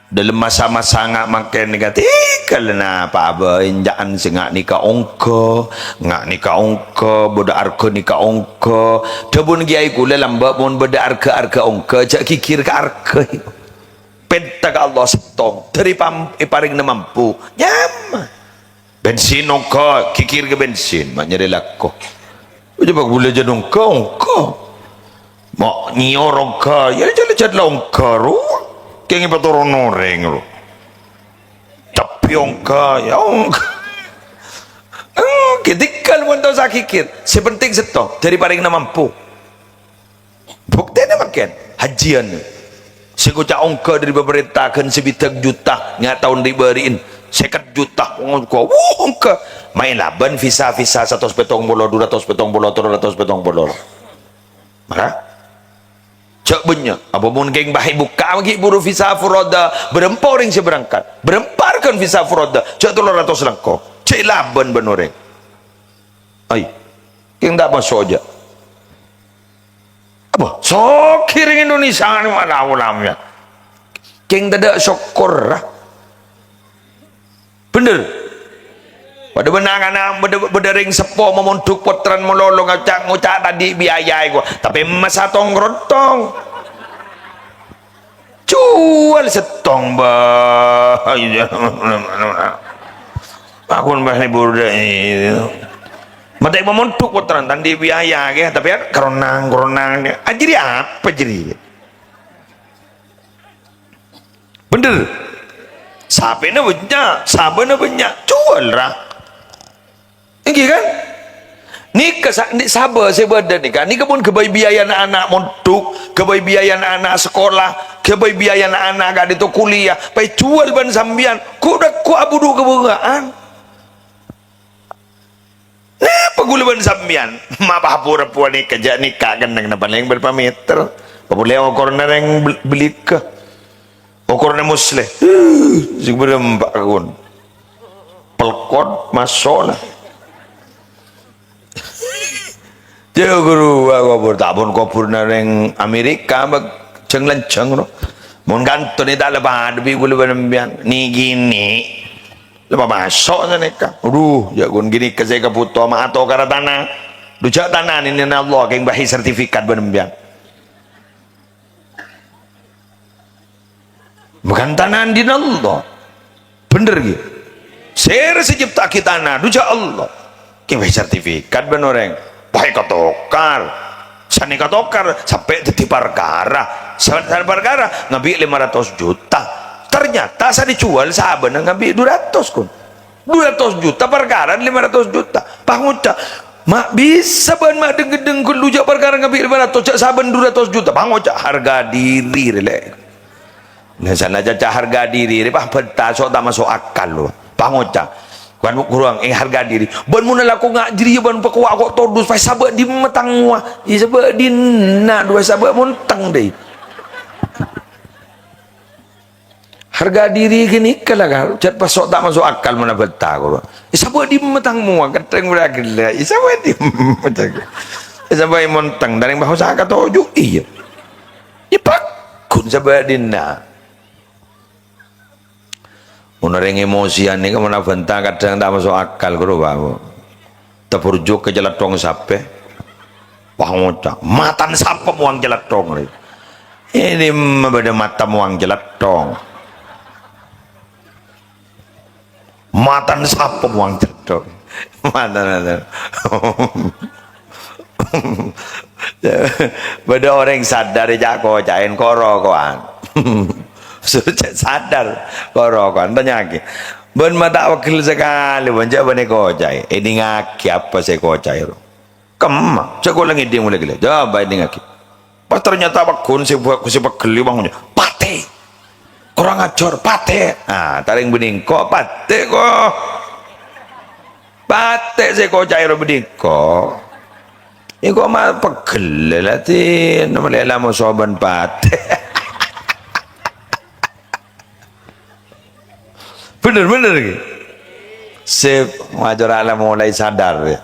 dalam masa-masa ngak makin nikah tikal na apa apa injaan sengak nikah ongko ngak nikah ongko boda arka nikah ongko debun giai gula lamba pun boda arka ongko jak kikir ke arka penta ke Allah setong dari paring na mampu nyam bensin ongko kikir ke bensin maknya delako coba gula jadong ongko mak nyorong ka ya jad longka ru kengi patoro noreng ru tapi ongka ya ongka ketikal mo tau sakikir sepenting seto dari paring na mampu bukti na makin hajian sekuca ongka dari pemerintah kan sebitag juta nga tahun diberiin 50 juta ongka main laban visa 100 petong bolo 200 petong bolo 300 petong bolo maka cak banyak apa pun geng bahi buka bagi buru visa furoda berempar yang seberangkat beremparkan visa furoda cak 300 langkau cak laban benoreng ay geng tak masuk aja apa sokiring Indonesia ni mana ulamnya geng tidak syukur lah bener pada benangan berdering sepo memunduk potran melolong ngocak tadi biaya gua tapi masa tong rontong jual setong bah aku bahas libur deh mata memunduk potran tadi biaya ya tapi keronang jadi apa jadi bener sabena banyak jual lah ini kan nikah sabar sebadan nikah ni pun kebai biaya anak montuk kebai biaya anak sekolah kebai biaya anak gak itu kuliah pai jual ban sambian ku udah ku abudu kebungaan apa gula ban sambian ma bahapura puan nikah jak nikah kan nang paling berapa meter boleh okorna yang beli ke okorna musle sing berempat kun pelkot masuk lah jauh guru aku tabun kopur nareng Amerika bag ceng no mon ganto ni tak lepas debi gula banembian ni gini lepas masuk sana ka jagun gini ke saya keputo ma atau kara tanah dujak tanah ni Allah keng bahi sertifikat banembian bukan tanah di Allah bener gitu ser secipta kita tanah dujak Allah keng bahi sertifikat benoreng baik katokar sani katokar sampai jadi perkara sampai perkara ngambil 500 juta ternyata saya dijual sahabat ngambil 200 kun 200 juta perkara 500 juta panguca mak bisa ban mak deng-deng kun lujak perkara ngambil 500 cak sahabat 200 juta panguca harga diri relek Nah sana caca harga diri ni pah peta so tak masuk akal lo pangoca kan kurang harga diri ban mun laku ngak diri ban pakwa kok todus pai sabak di metang wa i sabak di na dua sabak muntang deh harga diri gini kala cat pasok tak masuk akal mana peta ko sabak di metang mua kateng beragila i sabak di metang sabak muntang dari bahasa kata ojo iya ipak kun sabak di na Unareng emosian ni kemana bentang kadang tak masuk akal kau bawa terpurjuk ke jalan tong sape pangocak matan sapa muang jalan tong ini beda mata muang jalan tong matan sapa muang jalan tong matan beda orang sadar jako cain koro koan sudah sadar korokan tanya lagi ben mata wakil sekali banjak bane kocai ini ngaki apa saya kocai ro kemma cakap lagi dia mulai gila jawab ini ngaki pas ternyata bakun si geli bangunnya pate kurang ajar pate taring bening kok pate kok pate saya kocai ro bening kok ini kok mah pegel latin nama lama soban pate bener-bener gitu. Sip, wajar alam mulai sadar ya.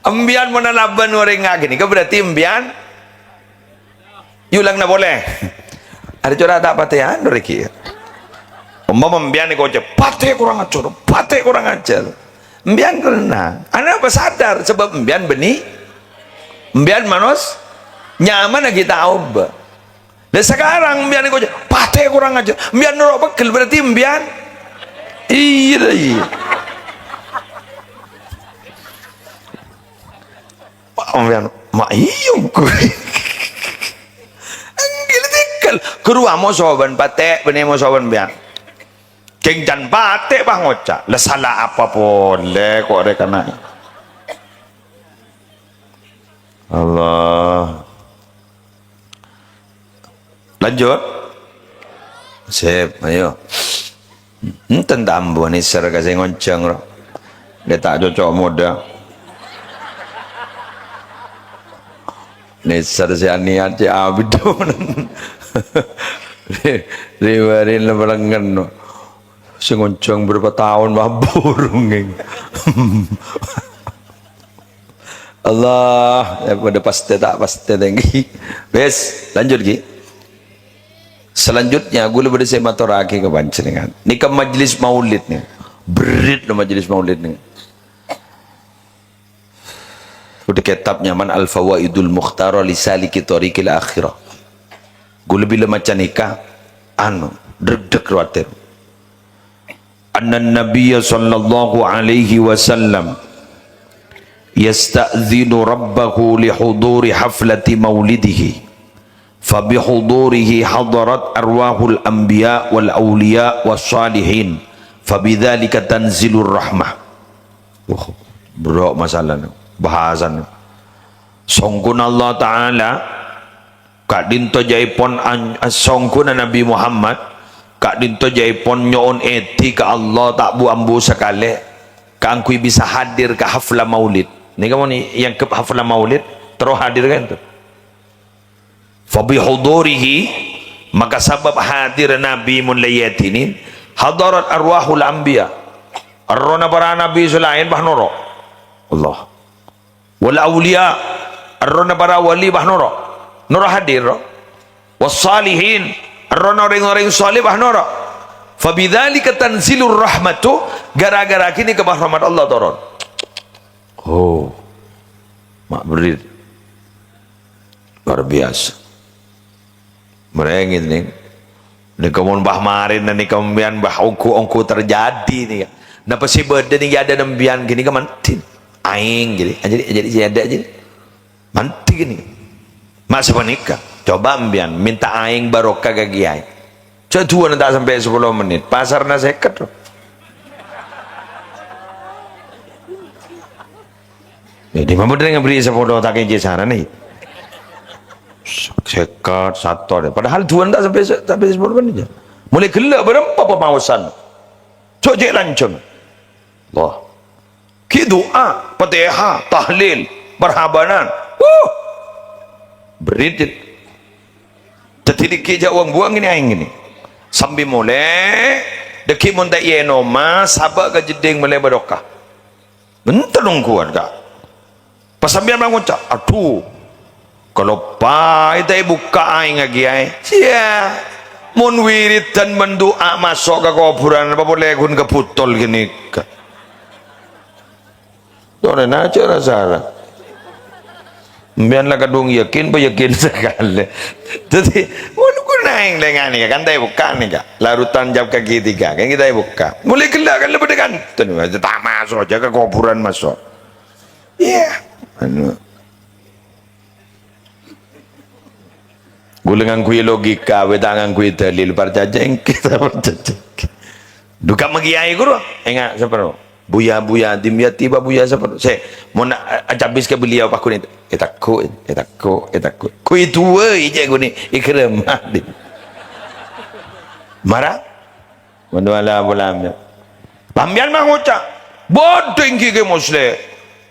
Ambian mana laban orang ngagi ni, berarti ambian yulang na boleh. Ada cara tak patean doreki. Umpama ambian ni kau cakap pate kurang ajar. Ambian kena. Anak apa sadar sebab ambian benih, ambian manos nyaman kita tahu. Dan sekarang mbian ko pate kurang aja mbian norok bekel berarti mbian iya mbian mak iyo ko anggil tikal kerua mo soban pate bene mo soban mbian keng jan pate bang oca le salah apa boleh kok rek kana Allah lanjut sip ayo tentang ambo ni ser kasih ngonceng ro dia tak cocok muda ni ser si aniat si abidon riwarin lebarangan no si ngonceng berapa tahun burung Allah daripada pasti tak pasti tinggi bes lanjut lagi. Selanjutnya gue lebih dari maturaki ke panjenengan. Nikah majlis maulid nih, berit lo majlis maulid nih. Udah kitabnya man al fawaidul mukhtara li saliki tariqil akhirah. Gue lebih lemah nikah, deg-deg khawatir. Anna Nabiya sallallahu alaihi wasallam yasta'zinu rabbahu li huduri haflati maulidihi. فبحضوره حضرت أرواح الأنبياء والأولياء والصالحين فبذلك تنزل الرحمة bro masalah bahasan songkun Allah Ta'ala kak dinto jaipon songkun Nabi Muhammad kak dinto jaipon nyoon eti ke Allah tak bu ambu sekali kangkui bisa hadir ke hafla maulid ni kamu ni yang ke hafla maulid terus hadir kan tu fabihudurihi maka sebab hadir Nabi mulayatinin hadarat arwahul anbiya arrona para nabi selain bahnoro Allah wal awliya arrona para wali bahnoro noro hadir wassalihin arrona orang-orang salih bahnoro fabidzalika tanzilur rahmatu gara-gara kini ke rahmat Allah turun mak berit luar biasa merengit nih kamu bah marin nih kemudian bah ongku terjadi nih napa sih beda nih ada nembian gini ke mantin aing jadi ada jadi manti gini masa nikah coba ambian minta aing barokah ke kiai coba tuan tak sampai 10 menit pasar seket loh jadi mampu dengan beri 10 tak keji sana nih sekat satu deh. Padahal Tuhan tak sampai sebutkan aja. Mulai gelak berapa pemawasan. Cok je lancang. Allah. Ki doa, Fatihah, tahlil, berhabanan. Beridit. Jadi ki jawang buang ini aing ini. Sambil mulai deki mun tak ye noma sabak ke jeding mulai berokah. Bentar dong kuat kak. Pasambian mengucap, aduh. Kalau pai tak buka aing lagi ai. Sia. Mun wirid dan mendoa masuk ke kuburan apa boleh gun keputol gini. Tuh aja rasa. Biarlah kadung yakin sekali. Jadi mun naing dengan ni kan tak buka ni kak. Larutan jam kaki tiga kan kita buka. Mulai gelak kan lebih dekat. Tu tak masuk aja ke kuburan masuk. Iya. Anu. Gulengan kui logika, wedangan kui dalil parjajeng kita parjajeng. Duka magiai guru. Enggak separuh. Buya dimya tiba buya separuh. Saya mau nak habis ke beliau pak kuning. Takut. Kui tua ije kuning ikrem mati. Marah? Manduala bulamnya. Pambian mah ngucap. Bodoh ingki ke muslim.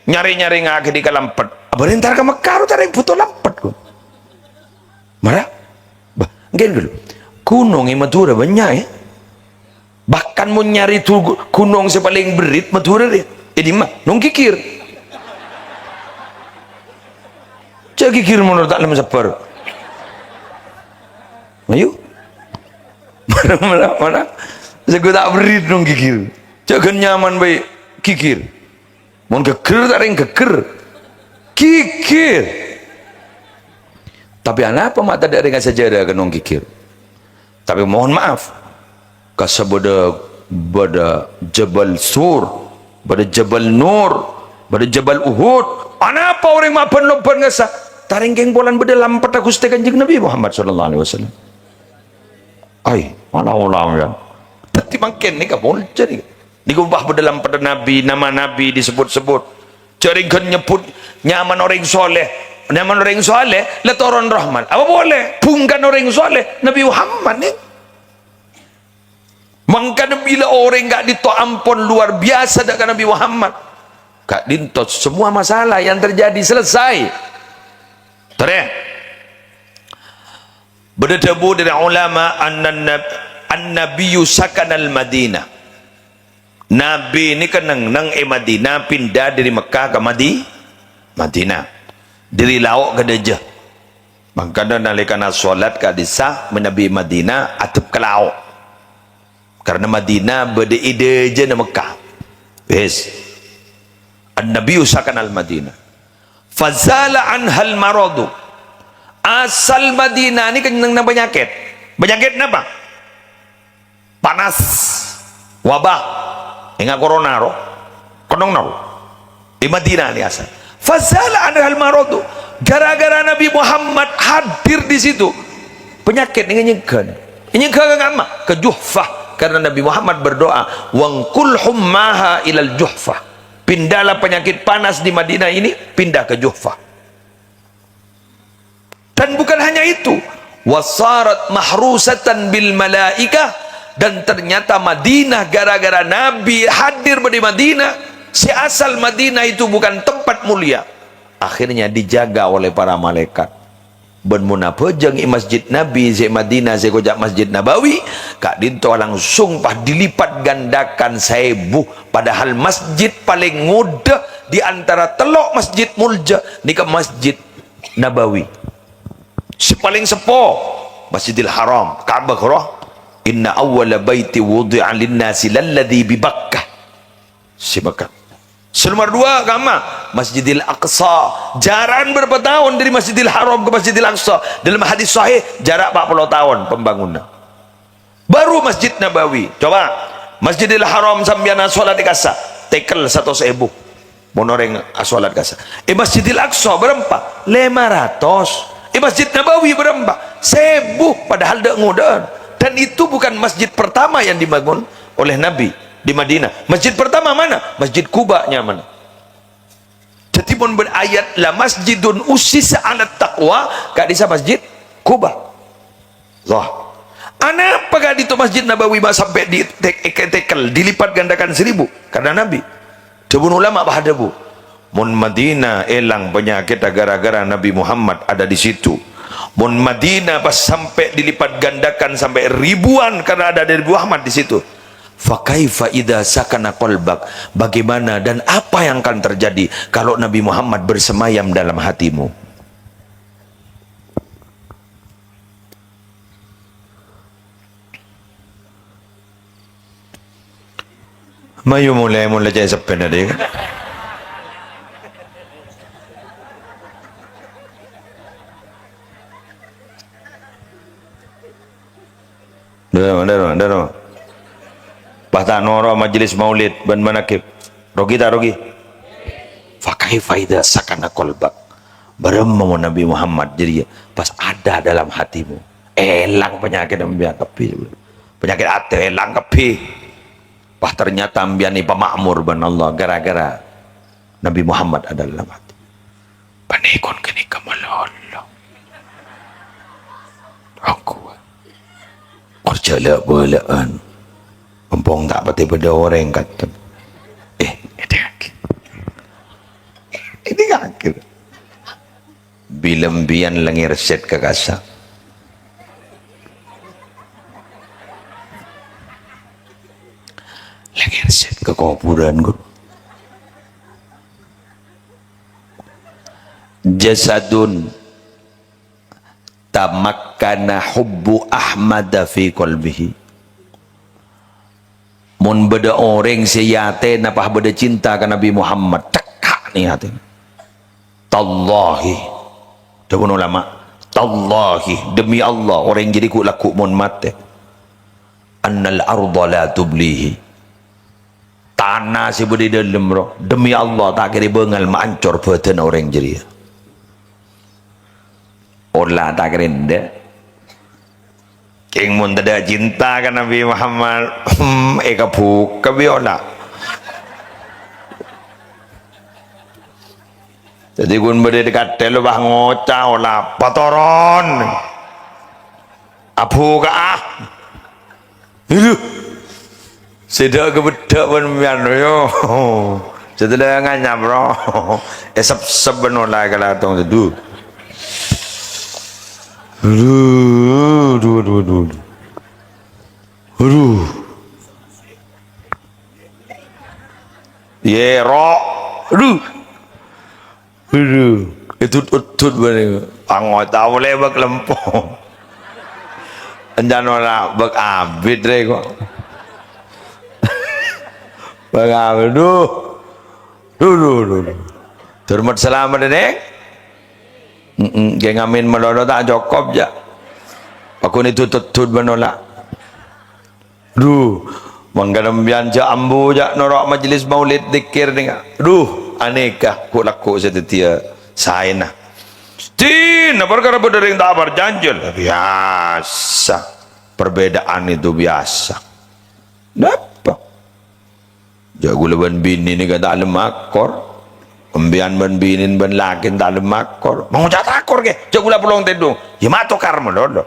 Nyari-nyari ngake di kalampet. Berentar ke Mekar tarik foto lampet ku. Marah? Bah, nggen dulu. Gunung yang Madura banyak ya. Bahkan mau nyari tu gunung sepaling berit Madura dia. Di mah nong kikir. Cak kikir menurut tak lem separ. Ayo. Mana? Saya tak berit nong kikir. Cak nyaman baik kikir. Mau keker tak ada yang keker. Kikir. Tapi apa mata dari dengan sejarah ke nong kikir. Tapi mohon maaf. Kasabada bada Jabal Sur, bada Jabal Nur, bada Jabal Uhud. Apa orang mapan lopan ngasa? Taringgeng bolan beda lampat aku setekan kanjeng Nabi Muhammad sallallahu alaihi wasallam. Ai, mana ulang ya? Tapi makin ni kapol jadi. Digubah beda lampat Nabi, nama Nabi disebut-sebut. Caringkan nyebut nyaman orang soleh. Nyaman orang soleh, letoron rahman. Apa boleh? Pungkan orang soleh Nabi Muhammad ni. Makanya bila orang enggak dito ampun luar biasa dengan Nabi Muhammad. Kak dintot semua masalah yang terjadi selesai. Terus berdebu dari ulama an-nabiyyu sakanal Madinah. Nabi ini kan nang Madinah pindah dari Mekah ke Madinah. Dari lauk ke Dejah. Makanya nalikana solat ke desa menabi Madinah atap ke lauk. Karena Madinah beda-ide je na Mekah. Yes. An-Nabi usakan al-Madinah. Fazala anhal maradu. Asal Madinah ni kan nang penyakit. Penyakit apa? Panas. Wabah. Ingat corona ro. Konong naro. Di Madinah ni asal. Fazala anhal maradu. Gara-gara Nabi Muhammad hadir di situ. Penyakit ni nyegan. Nyegan apa? Ke Juhfah. Karena Nabi Muhammad berdoa, wangkul hummaha ilal Juhfah. Pindahlah penyakit panas di Madinah ini, pindah ke Juhfah. Dan bukan hanya itu, wasarat mahrusatan bil malaikah. Dan ternyata Madinah gara-gara Nabi hadir di Madinah, si asal Madinah itu bukan tempat mulia. Akhirnya dijaga oleh para malaikat. Ben munapejeng i masjid Nabi ze Madinah ze kojak Masjid Nabawi kak dinto langsung pah dilipat gandakan 1000, padahal masjid paling mudah di antara telok masjid mulja ni ke Masjid Nabawi. Si paling sepo Masjidil Haram, Ka'bah roh. Inna awwala baiti wudi'a lin-nasi lalladzi bi Bakkah. Si Bakkah. Nomor 2 agama Masjidil Aqsa, jarak berapa tahun dari Masjidil Haram ke Masjidil Aqsa? Dalam hadis sahih jarak 40 tahun pembangunan. Baru Masjid Nabawi. Coba Masjidil Haram sambiana salat di kasa tekel 100.000 monoreng salat kasa. Masjidil Aqsa berapa? 500. Masjid Nabawi berapa? 1000, padahal dak ngudan. Dan itu bukan masjid pertama yang dibangun oleh Nabi di Madinah. Masjid pertama mana? Masjid Kuba-nya mana? Jadi pun berayat la masjidun usisa ala taqwa, kak disa masjid Kuba. Wah. Anak apa di itu Masjid Nabawi sampai tekel dilipat gandakan 1000 karena Nabi. Jebun ulama bahada bu. Mun Madinah elang penyakit gara-gara Nabi Muhammad ada di situ. Mun Madinah pas sampai dilipat gandakan sampai ribuan karena ada Nabi Muhammad di situ. Fa kaifa idza sakana qalbak? Bagaimana dan apa yang akan terjadi kalau Nabi Muhammad bersemayam dalam hatimu? Mayu mulai cai sepen ada kan? Dah. Patah noro majlis maulid ban manakib. Rogi tak rogi? Fakai faida sakana kolbak. Beremu Nabi Muhammad jadi pas ada dalam hatimu. Elang penyakit ambian kepi. Penyakit hati elang kepi. Wah ternyata ambian ni pemakmur ban Allah gara-gara Nabi Muhammad ada dalam hati. Panikon kini kamalolo. Aku kerja lah belaan. Empong tak pati pada orang kata. Ini akhir. Ini akhir. Bila mbian langir set ke kasa. Langir set ke kuburan guru. Jasadun tamakkana hubbu Ahmad fi qalbihi. Mun beda orang seyate napah beda cinta ke Nabi Muhammad tekak ni hati. Tallahi dapun ulama tallahi demi Allah orang jadi ku laku mun mate annal arda la tublihi tanah si beda dalam roh demi Allah tak kira bengal mancur badan orang jadi olah tak kira nda King mun tidak cinta kan Nabi Muhammad eka buka biola jadi kun berde dekat telu bah ngocah olah patoron apu ka itu sedak kebedak pun mian yo setelah nganya bro esap sebenola kalau tong sedu Aduh. Ye ro. Aduh. Itu utut bani. Angot tak boleh bak lempong. Anjan ora bak abid re kok. Bak abid. Duh. Termat selamat dek. Geng amin melolo tak cukup je. Aku ni tutut menolak. Mengganam bianja ambu je norok majlis maulid dikir ni. Aneka ku laku setetia saina. Tin perkara berdering tak berjanjil. Biasa. Perbedaan itu biasa. Napa? Jago leban bini ni kata alam akor. Pembian ban binin ban lakin tak ada makor mengucap takor ke jagula pulang tedung ya mato karma lolo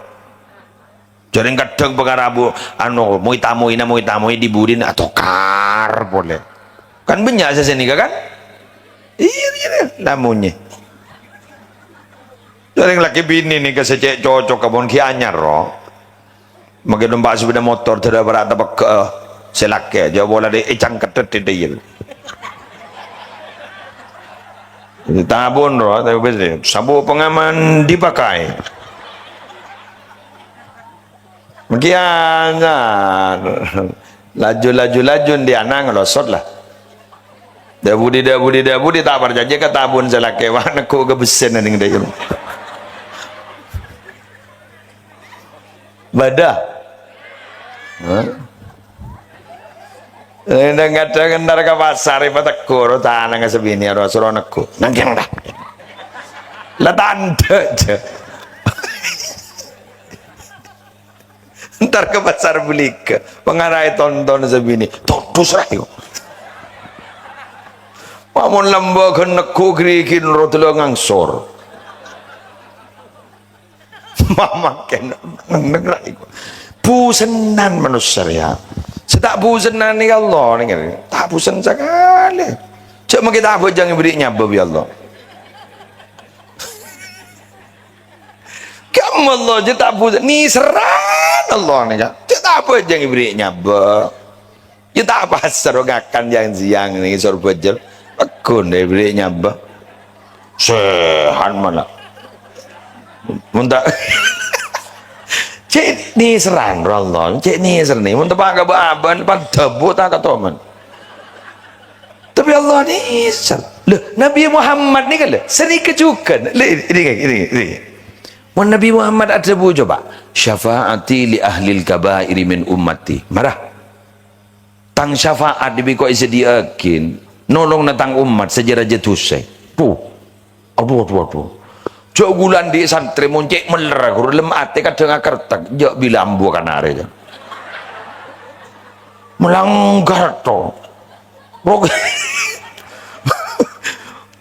jaring kadang pengarabu anu mau tamu dibudin atau kar boleh kan banyak seseni kan iya lamunnya jaring laki bini ni ke secek cocok kabon ki anyar ro magi domba sepeda motor tidak berat apa ke selake jauh bola de ecang ketet de tabun roh tapi betul sabuk pengaman dipakai bagian laju dia nang losot lah dah budi tak berjanji ke tabun selake wana ku ke besen ning dia badah Kadang ntar ke pasar ipa tekur tanah ke sebini ada suruh neku nangkeng dah lah tanda aja ntar ke pasar beli ke pengarai tonton sebini totus rayu pamun lembah ke neku gerikin rotelo ngangsor makan negara itu pusenan manusia ya setak pusenan ni Allah ni kan tak pusen sekali cak mau kita apa jangan beri nyaba ya Allah kamu Allah je tak pusen ni seran Allah ni cak tak apa jangan beri nyaba ya tak pasar ngakan yang siang ni suruh bajar aku ni beri nyaba sehan mana muntah cik ni seran Allah cik ni seran ni muntah pakai aban pada buta kata man tapi Allah ni ser loh Nabi Muhammad ni kan seri kecukan ini Nabi Muhammad ada bu coba syafaati li ahlil kabairi min ummati marah tang syafaat dibiko isi diakin nolong natang umat sejarah jetusai aduh jauh bulan di santri muncik meler guru lemat kadang kertak jauh bilambu kan hari aja melanggar to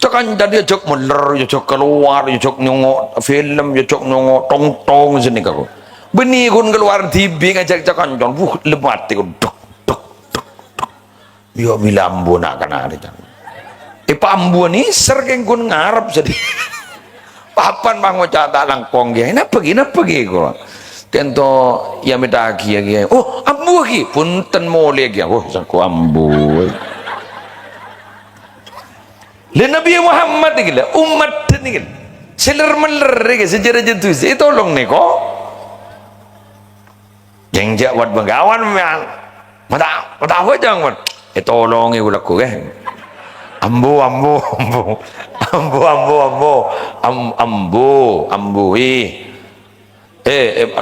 cekan tadi jauh meler jauh keluar jauh nyongok film jauh nyongok tong sini kau benih kun keluar TV ngajak cekan jauh lemat dek jauh bilambu nak kan hari aja pambu ni sergeng kun ngarap sedih papan bangun cata langkong dia nak pergi ko tento yang minta kia oh ambu lagi punten mole lagi oh saku ambu le Nabi Muhammad ni gila umat ni gila seler meler ni sejarah jentu itu tolong ni ko yang jawat bengawan man mata apa jangan tolong ni gula ko ambu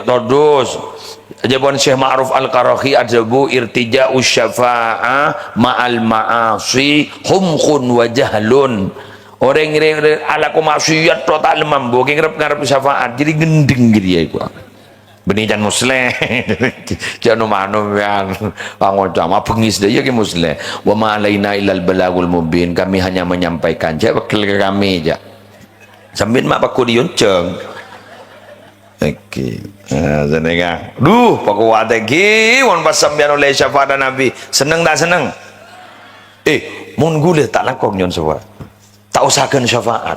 todus jawaban Syekh Ma'ruf Al-Qarahi ajabu irtija'u syafa'ah ma'al ma'asi humkhun wa jahlun orang alaku maksiat total mambu ngarep syafaat jadi gendeng gitu ya gua benih jan muslim jangan manu yang bangun jama pengis dia ke muslim wa ma alaina illal balagul mubin kami hanya menyampaikan je wakil kami je sambil mak paku dionceng okey senenga duh paku adegi wan pasambian oleh syafaat nabi seneng tak seneng mun gule tak lakon nyon sawa tak usahakan syafaat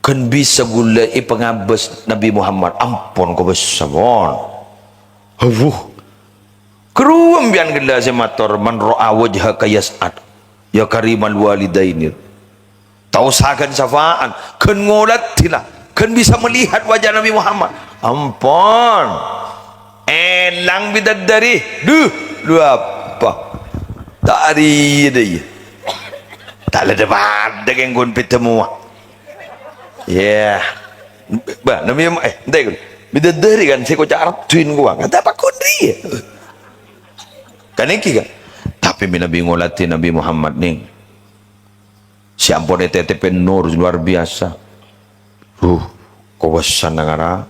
kan bisa gula pengabas Nabi Muhammad ampun kau bersabon keruam bian gila semator man ro'a wajhaka yas'ad ya karimal walidainir tak usahakan syafaat kan ngolat tilah kan bisa melihat wajah Nabi Muhammad ampun elang bidadari lu apa tak ada dia tak ada debat dengan gun pitemu ya bah Nabi entah ikut bidadari kan saya kocak Arab tuin gua kata apa kondri kan iki kan tapi Nabi ngolati Nabi Muhammad nih si ampun TTP nur luar biasa kawasan negara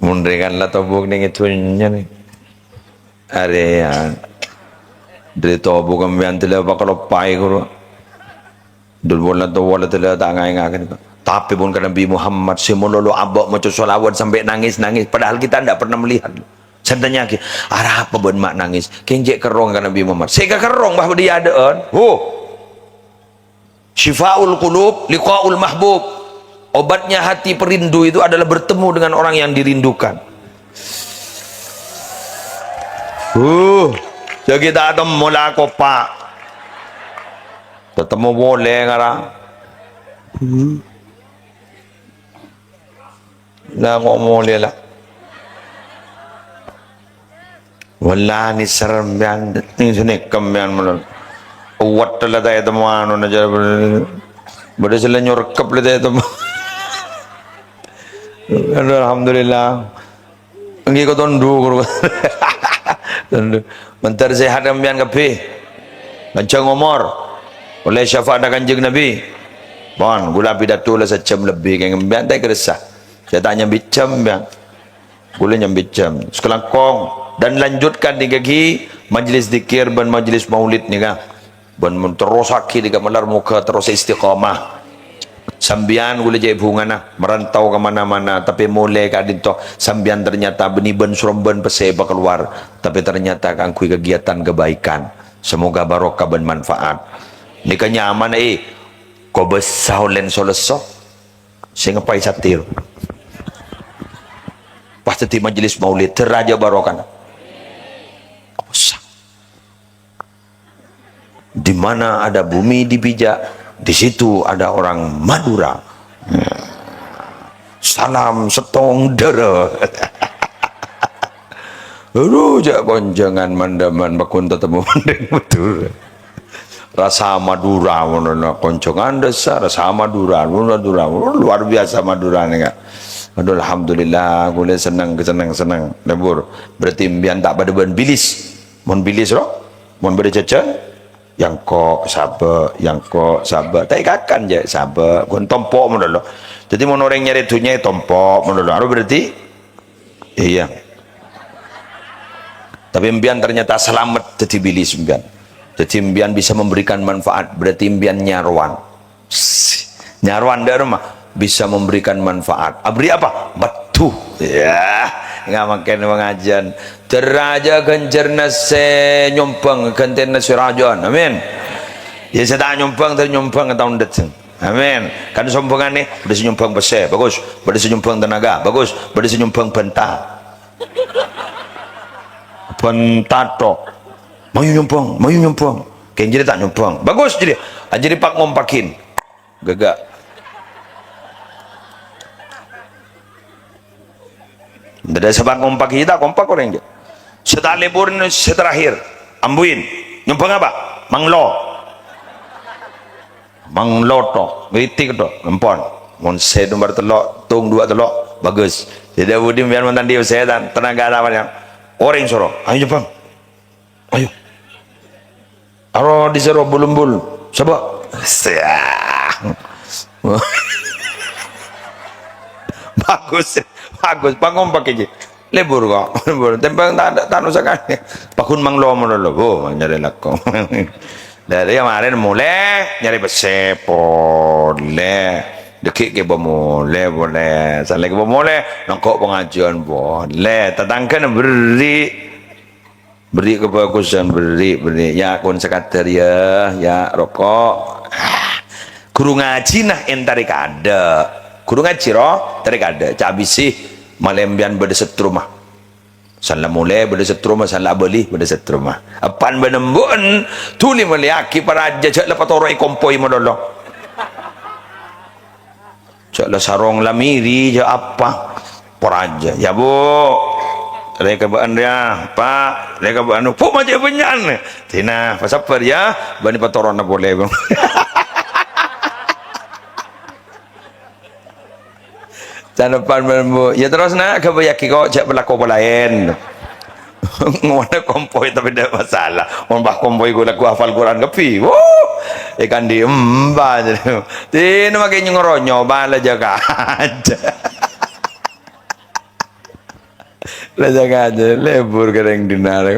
mundrekan lah tobok nih itunya nih area dari tobok kembian telah bakal pai guru dulu bola tu bola telah tak ngai tapi pun kan Nabi Muhammad semololo abak macam solawat sampai nangis padahal kita tidak pernah melihat santanya arah apa ben mak nangis kenjek kerong kan Nabi Muhammad sega kerong bah dia adaan syifaul qulub liqaul mahbub obatnya hati perindu itu adalah bertemu dengan orang yang dirindukan jadi kita ada mula kopak ketemu boleh ngarang na ngomong dia lah wala ni serem yan ni sini kemyan mulon uwat telah tayo temuan na jara berde sila nyorkap le tayo temuan alhamdulillah ngi ko tondu ko tondu mentar sehat kemyan kape kencang umur oleh syafaat kanjeng Nabi bon gula pidato lah secam lebih kemyan tayo keresah saya tanya bicam bang boleh nyambicam sekelangkong dan lanjutkan di kaki majlis zikir dan majlis maulid ni kan ban terus haki di malar muka terus istiqamah Sambian boleh jadi bunga nah, merantau ke mana-mana, tapi mulai ka dito, sambian ternyata beniben suromben peseba keluar, tapi ternyata kan kui kegiatan kebaikan. Semoga barokah dan manfaat. Ni kenyaman ko besaulen soleso, sehingga pai satir. Pasti di majelis maulid teraja barokah. Di mana ada bumi dipijak, di situ ada orang Madura. Salam setong dara. Rujak konjangan mandaman bakun tetemu mandeng betul. Rasa Madura menurut koncongan dasar rasa Madura luar biasa Madura nih. Aduh alhamdulillah gue senang lebur. Berarti mbian tak pada ben bilis. Mon bilis roh, mon pada caca. Yang kok sabar tak ikakan je sabar gun tompok menurut lo. Jadi mon orang nyari tunya tompok menurut lo. Aduh berarti iya. Tapi mbian ternyata selamat jadi bilis mbian. Jadi mbian bisa memberikan manfaat, berarti mbian nyarwan. Nyarwan dari rumah bisa memberikan manfaat. Abri apa? Batu. Ya, nggak makan pengajian. Teraja gencerna se nyompang gentena surajon. Amin. Ya saya tak nyompang tahun datang. Amin. Kan sompongan nih, pada nyompang bese, bagus. Pada nyompang tenaga, bagus. Pada nyompang bentah. Pentato. Mau nyompang. Kayak jadi tak nyompang. Bagus jadi pak ngompakin. Gagak. Ada sebab ngompak kita, kompak orang je. Setelah libur terakhir, ambuin. Nyompang apa? Manglo to. Ngitik to. Ngempon. Mon se nomor telok, tung dua telok. Bagus. Jadi budi biar mantan dia saya dan tenaga apa yang orang soro. Ayo nyompang. Ayo. Aro di sero bulum-bul. Coba. Bagus. Bangun pakai je. Lebur kok. Tempang tak nusakan. Pakun manglo menolo. Oh, nyari lakko. Dari kemarin mulai nyari boleh. Dekik ke boleh. Saleh ke boleh. Nangkok pengajian boleh. Tetangkan beri kebagusan beri ya kun sekater ya rokok. Guru ngaji nah entarik ada. Guru ngaji roh tarik ada cabisi malembian berdeset rumah salah mulai berdeset rumah salah beli berdeset rumah apaan benembun tuli meliaki para aja cak lepat orang kompoi modolo cak le sarong lamiri cak apa para aja ya bu mereka baan dia pak mereka baan puk macam benyan tina pasapar ya bani patoron na boleh bang. Jangan depan bermu. Ya terus nak kebayaki kau cak berlaku lain. Ngwana kompoi tapi tidak masalah. Mbah kompoi gula ku hafal Quran kepi. Ikan di mbah jadi. Tino makin ngeronyo bala jaga aja. Lah jaga aja lebur kereng dinar.